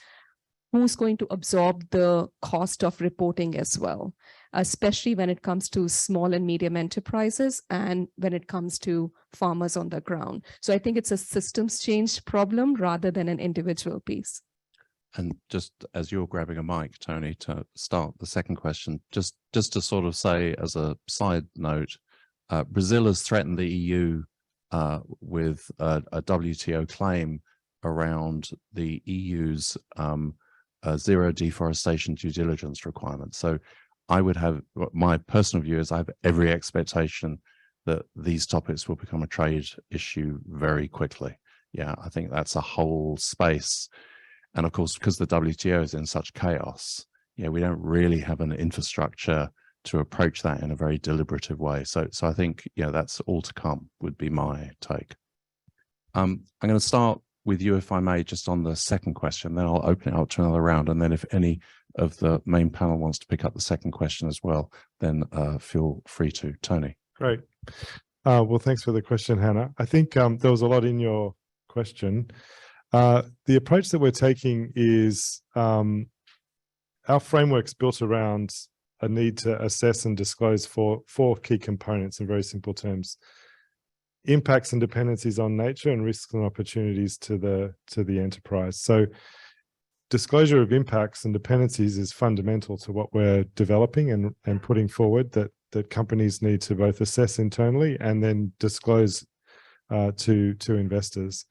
who's going to absorb the cost of reporting as well, especially when it comes to small and medium enterprises and when it comes to farmers on the ground. So I think it's a systems change problem rather than an individual piece. And just as you're grabbing a mic, Tony, to start the second question, just to sort of say as a side note, Brazil has threatened the EU with a WTO claim around the EU's zero deforestation due diligence requirements. So I would have, my personal view is, I have every expectation that these topics will become a trade issue very quickly. Yeah, I think that's a whole space. And of course, because the WTO is in such chaos, yeah, we don't really have an infrastructure to approach that in a very deliberative way. So I think, yeah, that's all to come, would be my take. I'm going to start with you, if I may, just on the second question, then I'll open it up to another round. And then if any of the main panel wants to pick up the second question as well, then feel free to. Tony. Great. Well, thanks for the question, Hannah. I think there was a lot in your question. The approach that we're taking is our framework's built around a need to assess and disclose four key components in very simple terms: impacts and dependencies on nature, and risks and opportunities to the enterprise. So disclosure of impacts and dependencies is fundamental to what we're developing and putting forward, that companies need to both assess internally and then disclose to investors.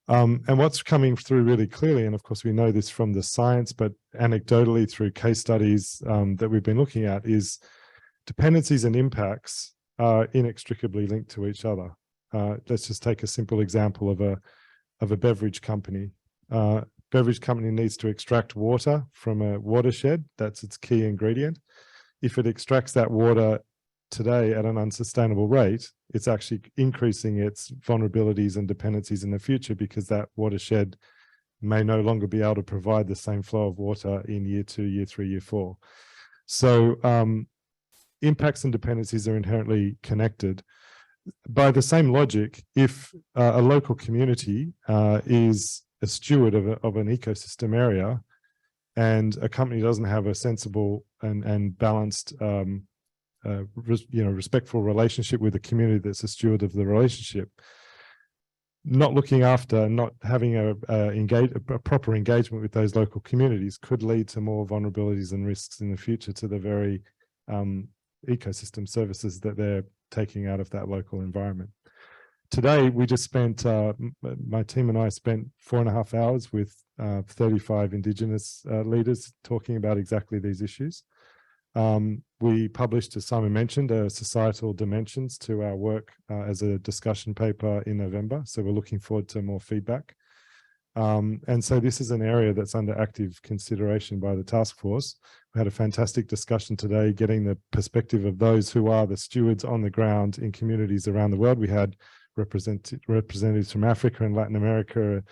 And what's coming through really clearly, and of course we know this from the science, but anecdotally through case studies that we've been looking at, is dependencies and impacts are inextricably linked to each other. Let's just take a simple example of a beverage company. Beverage company needs to extract water from a watershed. That's its key ingredient. If it extracts that water today at an unsustainable rate, it's actually increasing its vulnerabilities and dependencies in the future, because that watershed may no longer be able to provide the same flow of water in year 2, year 3, year 4. So impacts and dependencies are inherently connected. By the same logic, if a local community is a steward of an ecosystem area, and a company doesn't have a sensible and balanced respectful relationship with the community that's a steward of the relationship, not looking after, not having a proper engagement with those local communities could lead to more vulnerabilities and risks in the future to the very ecosystem services that they're taking out of that local environment. Today, we just spent, my team and I spent 4.5 hours with 35 Indigenous leaders talking about exactly these issues. We published, as Simon mentioned, societal dimensions to our work as a discussion paper in November. So we're looking forward to more feedback. And so this is an area that's under active consideration by the task force. We had a fantastic discussion today, getting the perspective of those who are the stewards on the ground in communities around the world. We had representatives from Africa and Latin America,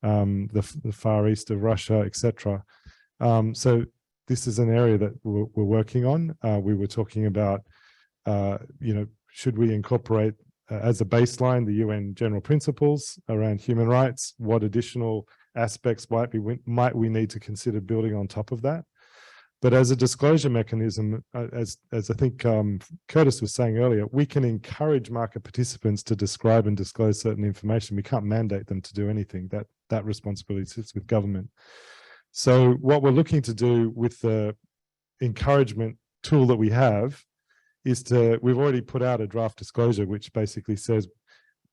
the Far East of Russia, etc. So this is an area that we're working on. We were talking about, should we incorporate as a baseline the UN general principles around human rights? What additional aspects might we need to consider building on top of that? But as a disclosure mechanism, as I think Curtis was saying earlier, we can encourage market participants to describe and disclose certain information. We can't mandate them to do anything. That responsibility sits with government. So what we're looking to do with the encouragement tool that we have is we've already put out a draft disclosure, which basically says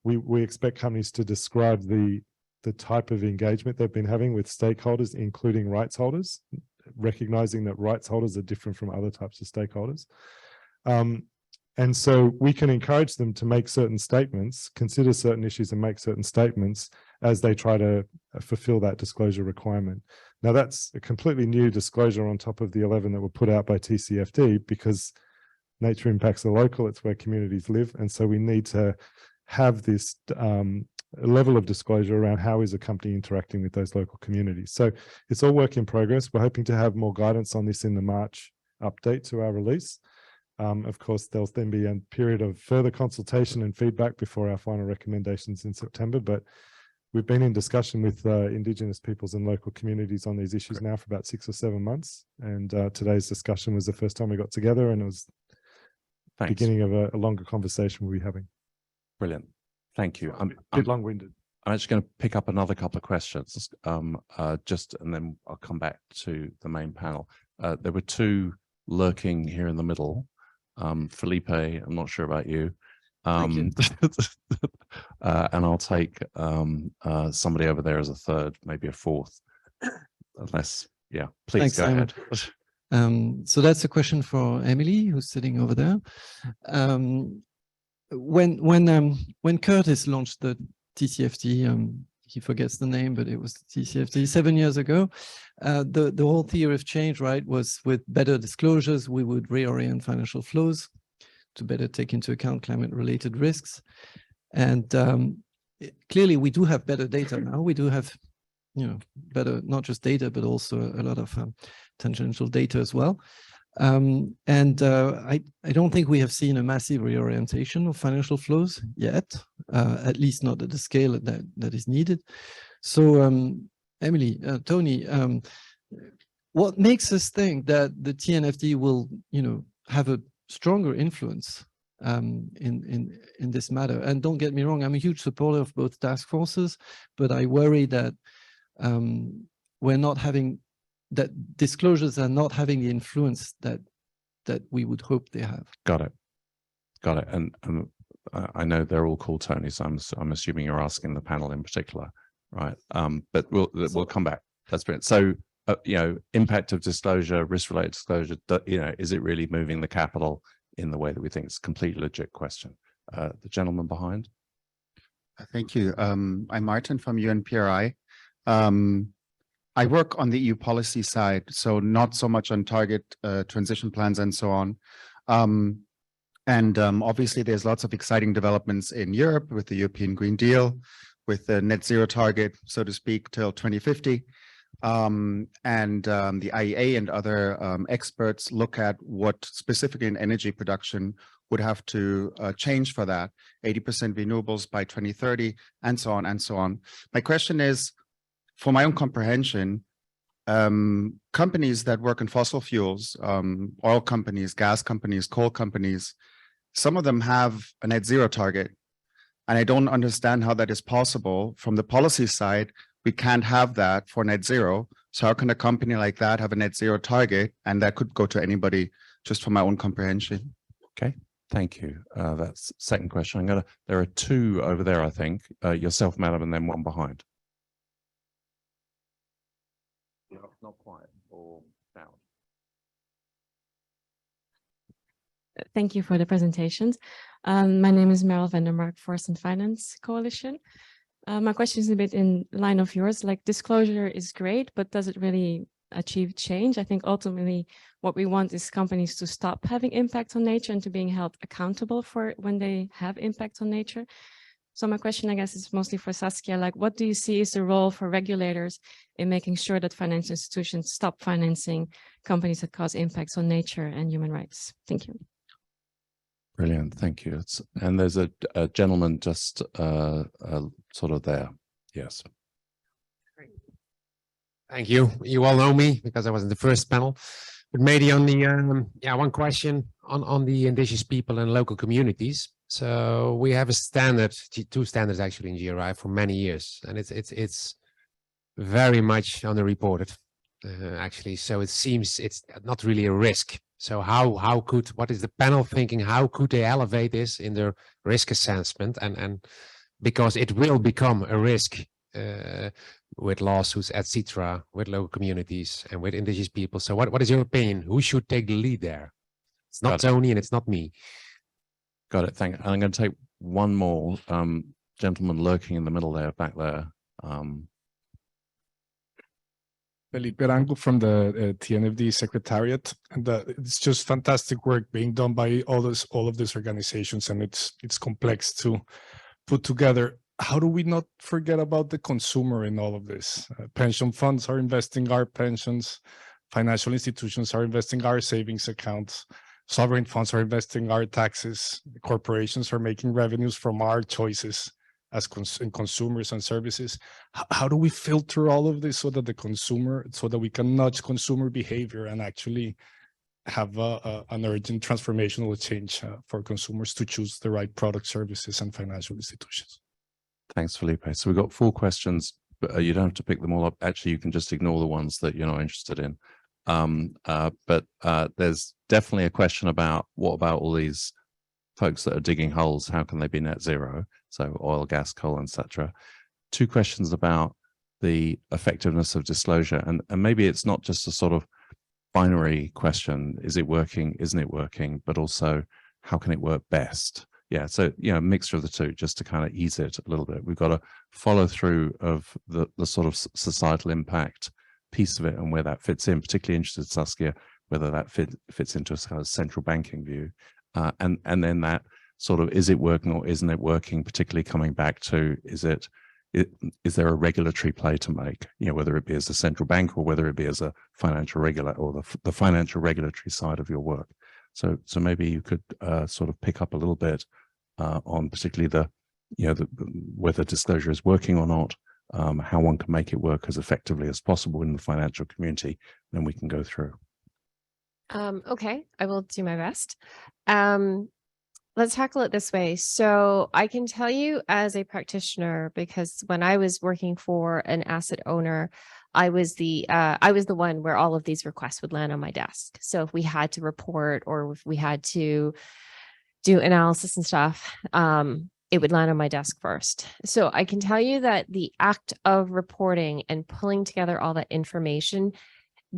we expect companies to describe the type of engagement they've been having with stakeholders, including rights holders, recognizing that rights holders are different from other types of stakeholders. And so we can encourage them to make certain statements, consider certain issues and make certain statements as they try to fulfill that disclosure requirement. Now, that's a completely new disclosure on top of the 11 that were put out by TCFD, because nature impacts are local, it's where communities live. And so we need to have this level of disclosure around how is a company interacting with those local communities. So it's all work in progress. We're hoping to have more guidance on this in the March update to our release. Of course, there'll then be a period of further consultation and feedback before our final recommendations in September. But we've been in discussion with Indigenous peoples and local communities on these issues now for about 6 or 7 months. And today's discussion was the first time we got together, and it was the beginning of a longer conversation we'll be having. Brilliant. Thank you. I'm a bit long-winded. I'm actually going to pick up another couple of questions, and then I'll come back to the main panel. There were two lurking here in the middle. Felipe, I'm not sure about you. And I'll take somebody over there as a third, maybe a fourth, unless, yeah, please. Thanks, go Simon. Ahead. So that's a question for Emily, who's sitting over there. When Curtis launched the TCFD, he forgets the name, but it was TCFD 7 years ago. The whole theory of change, right, was with better disclosures, we would reorient financial flows to better take into account climate-related risks. And clearly we do have better data now. We do have, better, not just data, but also a lot of tangential data as well. I don't think we have seen a massive reorientation of financial flows yet, at least not at the scale that is needed. So, Emily, Tony, what makes us think that the TNFD will, have a stronger influence in this matter? And don't get me wrong, I'm a huge supporter of both task forces, but I worry that we're not having, that disclosures are not having the influence that we would hope they have. Got it. And I know they're all called Tony, so I'm assuming you're asking the panel in particular, right? But we'll come back. That's brilliant. So impact of disclosure, risk-related disclosure, is it really moving the capital in the way that we think? It's a completely legit question. The gentleman behind. Thank you. I'm Martin from UNPRI. I work on the EU policy side, so not so much on target transition plans and so on. Obviously, there's lots of exciting developments in Europe with the European Green Deal, with the net zero target, so to speak, till 2050. The IEA and other experts look at what specifically in energy production would have to change for that, 80% renewables by 2030, and so on and so on. My question is, for my own comprehension, companies that work in fossil fuels, oil companies, gas companies, coal companies, some of them have a net zero target. And I don't understand how that is possible. From the policy side, we can't have that for net zero. So how can a company like that have a net zero target? And that could go to anybody, just for my own comprehension. Okay, thank you. That's second question. There are two over there, I think. Yourself, madam, and then one behind. Not quiet or loud. Thank you for the presentations. My name is Meryl Vandermark, Forest and Finance Coalition. My question is a bit in line of yours, like disclosure is great, but does it really achieve change? I think ultimately what we want is companies to stop having impact on nature and to being held accountable for when they have impact on nature. So my question, I guess, is mostly for Saskia, like what do you see is the role for regulators in making sure that financial institutions stop financing companies that cause impacts on nature and human rights? Thank you. Brilliant, thank you. And there's a gentleman just sort of there. Yes. Great. Thank you. You all know me because I was in the first panel. But maybe on the one question on the indigenous people and local communities. So we have a standard, two standards actually in GRI for many years, and it's very much underreported actually. So it seems it's not really a risk. So what is the panel thinking? How could they elevate this in their risk assessment? And because it will become a risk with lawsuits, etc., with local communities and with indigenous people. So what is your opinion? Who should take the lead there? It's not Tony and it's not me. Got it. Thank you. I'm going to take one more gentleman lurking in the middle there, back there. Felipe Arango from the TNFD Secretariat, and it's just fantastic work being done by all of these organizations, and it's complex to put together. How do we not forget about the consumer in all of this? Pension funds are investing our pensions, financial institutions are investing our savings accounts, sovereign funds are investing our taxes, corporations are making revenues from our choices as consumers and services. How do we filter all of this so that we can nudge consumer behavior and actually have an urgent transformational change for consumers to choose the right product, services, and financial institutions? Thanks, Felipe. So we've got 4 questions, but you don't have to pick them all up. Actually, you can just ignore the ones that you're not interested in. But there's definitely a question about what about all these folks that are digging holes? How can they be net zero? So oil, gas, coal, etc. 2 questions about the effectiveness of disclosure. And maybe it's not just a sort of binary question. Is it working? Isn't it working? But also, how can it work best? Yeah, so, a mixture of the two, just to kind of ease it a little bit. We've got to follow through of the sort of societal impact piece of it and where that fits in. Particularly interested, Saskia, whether that fits into a kind of central banking view. And then that sort of, is it working or isn't it working, particularly coming back to, is there a regulatory play to make, whether it be as a central bank or whether it be as a financial regulator or the financial regulatory side of your work. So maybe you could sort of pick up a little bit on particularly whether disclosure is working or not, how one can make it work as effectively as possible in the financial community, then we can go through. Okay, I will do my best. Let's tackle it this way. So I can tell you as a practitioner, because when I was working for an asset owner, I was the one where all of these requests would land on my desk. So if we had to report or if we had to do analysis and stuff, it would land on my desk first. So I can tell you that the act of reporting and pulling together all that information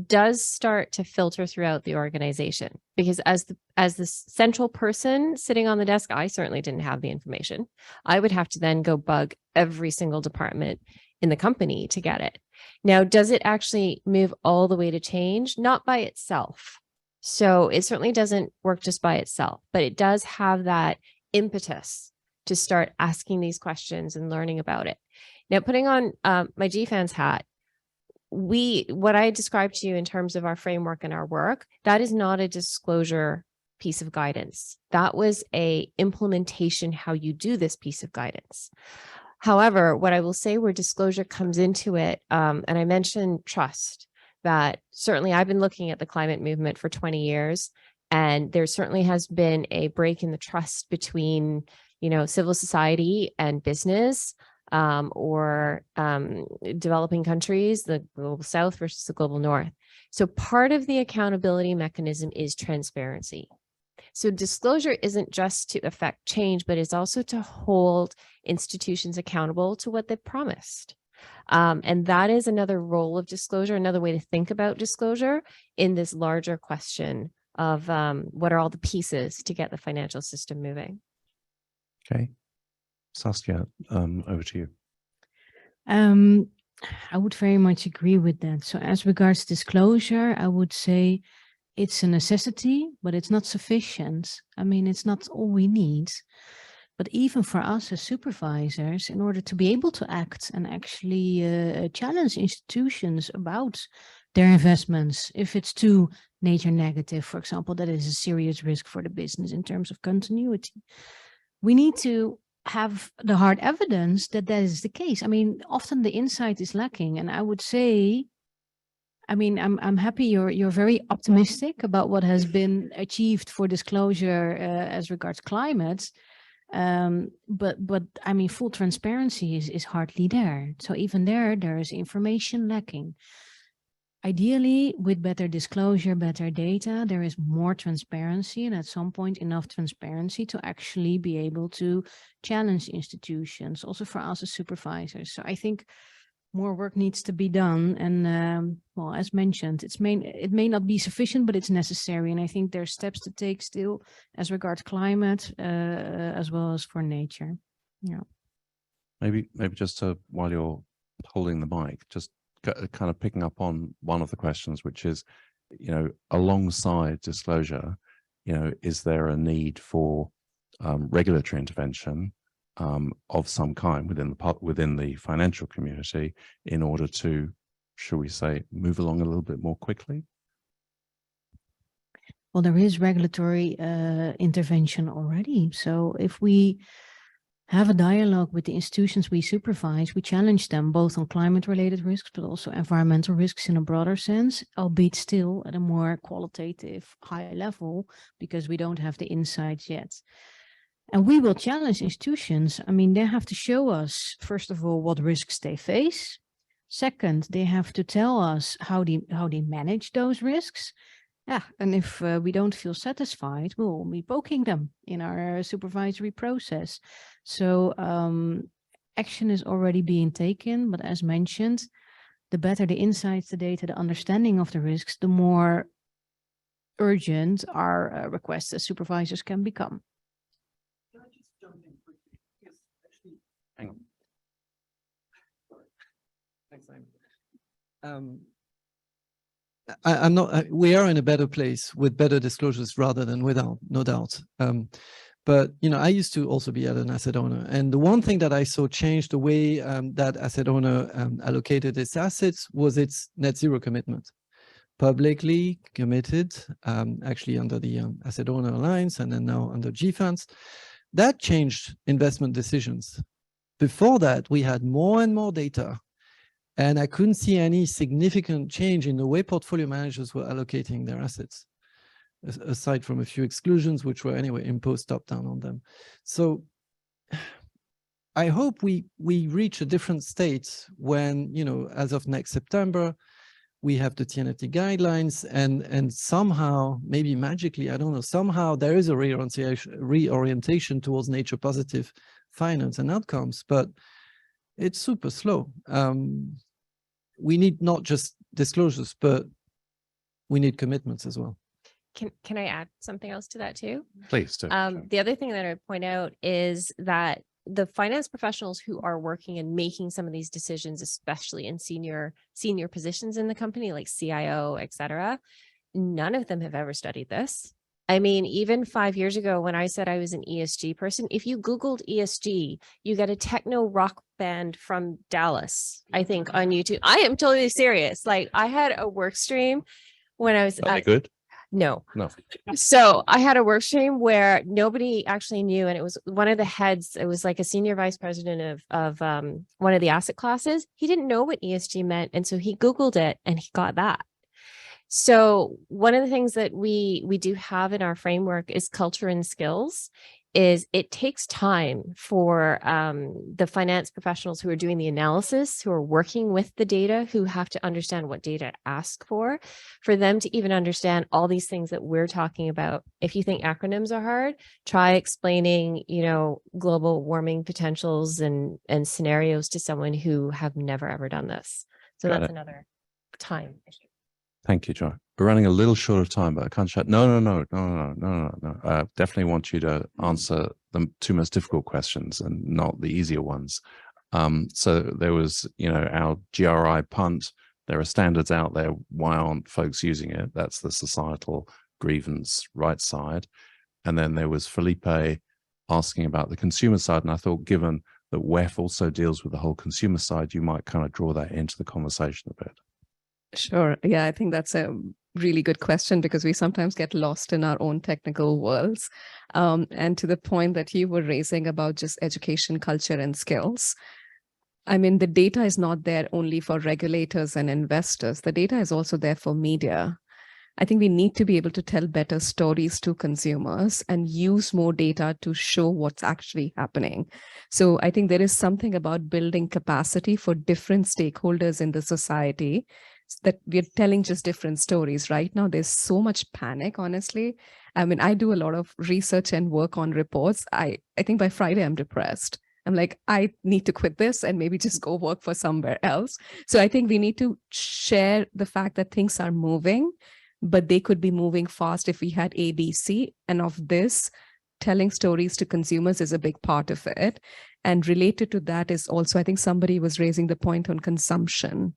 does start to filter throughout the organization, because as the central person sitting on the desk, I certainly didn't have the information. I would have to then go bug every single department in the company to get it. Now, does it actually move all the way to change? Not by itself. So it certainly doesn't work just by itself, but it does have that impetus to start asking these questions and learning about it. Now, putting on my GFANZ hat, what I described to you in terms of our framework and our work, that is not a disclosure piece of guidance. That was a implementation, how you do this piece of guidance. However, what I will say where disclosure comes into it, and I mentioned trust, that certainly I've been looking at the climate movement for 20 years, and there certainly has been a break in the trust between, civil society and business, or developing countries, the global south versus the global north. So part of the accountability mechanism is transparency. So disclosure isn't just to affect change, but it's also to hold institutions accountable to what they've promised. And that is another role of disclosure, another way to think about disclosure in this larger question of what are all the pieces to get the financial system moving. Okay. Saskia, over to you. I would very much agree with that. So as regards disclosure, I would say it's a necessity, but it's not sufficient. I mean, it's not all we need. But even for us as supervisors, in order to be able to act and actually challenge institutions about their investments, if it's too nature negative, for example, that is a serious risk for the business in terms of continuity, we need to have the hard evidence that that is the case. I mean, often the insight is lacking, and I would say, I mean, I'm happy you're very optimistic about what has been achieved for disclosure as regards climate. But I mean, full transparency is hardly there. So even there is information lacking. Ideally, with better disclosure, better data, there is more transparency, and at some point enough transparency to actually be able to challenge institutions, also for us as supervisors. So I think more work needs to be done. And well, as mentioned, it may not be sufficient, but it's necessary. And I think there's steps to take still as regards climate, as well as for nature. Yeah. Maybe just while you're holding the mic, just kind of picking up on one of the questions, which is, alongside disclosure, is there a need for regulatory intervention of some kind within the financial community in order to, shall we say, move along a little bit more quickly? Well, there is regulatory intervention already. So if we have a dialogue with the institutions we supervise, we challenge them both on climate-related risks, but also environmental risks in a broader sense, albeit still at a more qualitative, high level, because we don't have the insights yet. And we will challenge institutions. I mean, they have to show us, first of all, what risks they face. Second, they have to tell us how they manage those risks. Yeah, and if we don't feel satisfied, we'll be poking them in our supervisory process. So action is already being taken, but as mentioned, the better the insights, the data, the understanding of the risks, the more urgent our requests as supervisors can become. Can I just jump in quickly? Yes, actually, hang on. Thanks, Simon. I'm not, we are in a better place with better disclosures rather than without, no doubt. But, you know, I used to also be at an asset owner. And the one thing that I saw change the way that asset owner allocated its assets was its net zero commitment. Publicly committed, actually under the Asset Owner Alliance and then now under GFANZ. That changed investment decisions. Before that, we had more and more data, and I couldn't see any significant change in the way portfolio managers were allocating their assets, aside from a few exclusions, which were anyway imposed top-down on them. So I hope we reach a different state when, you know, as of next September, we have the TNFD guidelines, and somehow, maybe magically, I don't know, somehow there is a reorientation towards nature positive finance and outcomes, but it's super slow. We need not just disclosures, but we need commitments as well. Can I add something else to that too? Please do. The other thing that I would point out is that the finance professionals who are working and making some of these decisions, especially in senior positions in the company, like CIO, et cetera, none of them have ever studied this. I mean, even 5 years ago, when I said I was an ESG person, if you Googled ESG, you get a techno rock band from Dallas, I think, on YouTube. I am totally serious. Like, I had a work stream when I was good. No. No. So I had a work stream where nobody actually knew, and it was one of the heads. It was like a senior vice president of one of the asset classes. He didn't know what ESG meant, and so he Googled it, and he got that. So one of the things that we do have in our framework is culture and skills. Is it takes time for the finance professionals who are doing the analysis, who are working with the data, who have to understand what data ask for them to even understand all these things that we're talking about. If you think acronyms are hard, try explaining, you know, global warming potentials and scenarios to someone who have never ever done this. So Got that's it. another time issue. Thank you, Joy. We're running a little short of time, but Akanksha, no. Definitely want you to answer the two most difficult questions and not the easier ones. So there was, you know, our GRI punt. There are standards out there. Why aren't folks using it? That's the societal grievance right side. And then there was Felipe asking about the consumer side. And I thought, given that WEF also deals with the whole consumer side, you might kind of draw that into the conversation a bit. Sure. Yeah, I think that's a really good question because we sometimes get lost in our own technical worlds. And to the point that you were raising about just education, culture, and skills, I mean, the data is not there only for regulators and investors. The data is also there for media. I think we need to be able to tell better stories to consumers and use more data to show what's actually happening. So I think there is something about building capacity for different stakeholders in the society that we're telling just different stories. Right now, there's so much panic, honestly. I mean, I do a lot of research and work on reports. I think by Friday, I'm depressed. I'm like, I need to quit this and maybe just go work for somewhere else. So I think we need to share the fact that things are moving, but they could be moving fast if we had ABC. And of this, telling stories to consumers is a big part of it. And related to that is also, I think somebody was raising the point on consumption.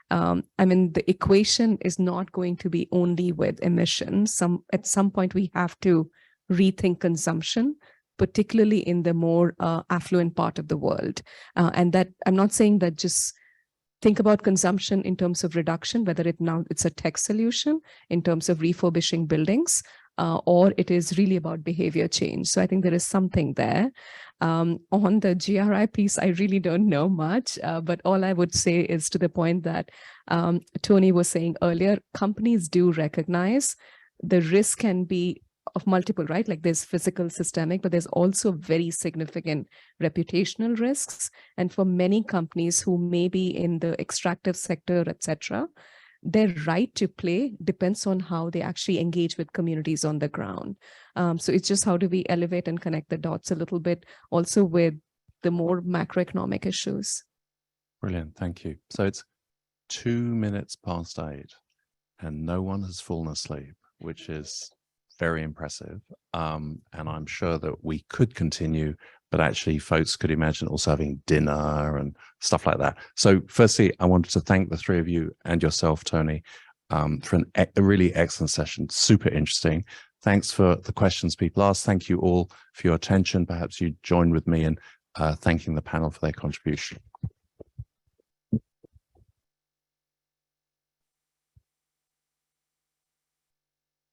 I mean, the equation is not going to be only with emissions. At some point, we have to rethink consumption, particularly in the more affluent part of the world. And that I'm not saying that just think about consumption in terms of reduction, whether it's a tech solution in terms of refurbishing buildings, or it is really about behavior change. So I think there is something there. On the GRI piece, I really don't know much, but all I would say is to the point that Tony was saying earlier, companies do recognize the risk can be of multiple, right? Like there's physical, systemic, but there's also very significant reputational risks. And for many companies who may be in the extractive sector, etc., their right to play depends on how they actually engage with communities on the ground. So it's just how do we elevate and connect the dots a little bit also with the more macroeconomic issues. Brilliant. Thank you. So it's 2 minutes past 8 and no one has fallen asleep, which is very impressive. And I'm sure that we could continue, but actually folks could imagine also having dinner and stuff like that. So firstly, I wanted to thank the three of you and yourself, Tony, for a really excellent session. Super interesting. Thanks for the questions people asked. Thank you all for your attention. Perhaps you join with me in thanking the panel for their contribution.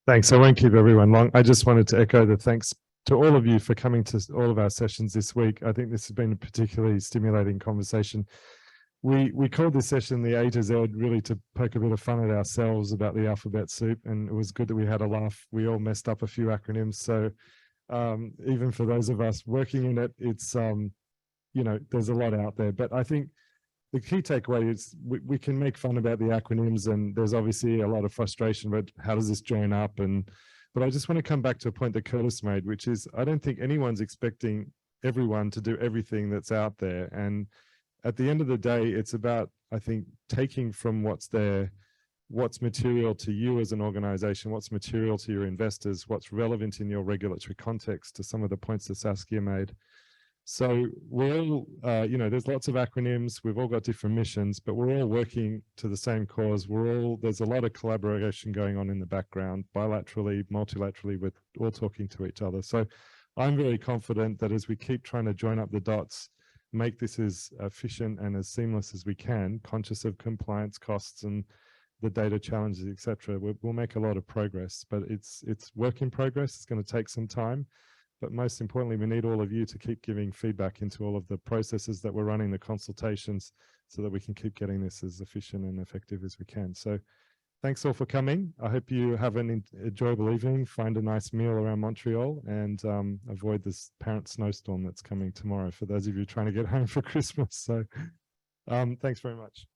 Thanks. I won't keep everyone long. I just wanted to echo the thanks to all of you for coming to all of our sessions this week. I think this has been a particularly stimulating conversation. We called this session the A to Z, really to poke a bit of fun at ourselves about the alphabet soup, and it was good that we had a laugh. We all messed up a few acronyms, so even for those of us working in it, it's you know, there's a lot out there. But I think the key takeaway is we can make fun about the acronyms, and there's obviously a lot of frustration, but how does this join up? But I just want to come back to a point that Curtis made, which is I don't think anyone's expecting everyone to do everything that's out there. And at the end of the day, it's about, I think, taking from what's there, what's material to you as an organization, what's material to your investors, what's relevant in your regulatory context, to some of the points that Saskia made. So we're all, you know, there's lots of acronyms, we've all got different missions, but we're all working to the same cause. There's a lot of collaboration going on in the background, bilaterally, multilaterally, with all talking to each other. So I'm very confident that as we keep trying to join up the dots, make this as efficient and as seamless as we can, conscious of compliance costs and the data challenges, etc., we'll make a lot of progress, but it's work in progress. It's going to take some time. But most importantly, we need all of you to keep giving feedback into all of the processes that we're running, the consultations, so that we can keep getting this as efficient and effective as we can. So thanks all for coming. I hope you have an enjoyable evening, find a nice meal around Montreal, and avoid this apparent snowstorm that's coming tomorrow for those of you trying to get home for Christmas. So thanks very much.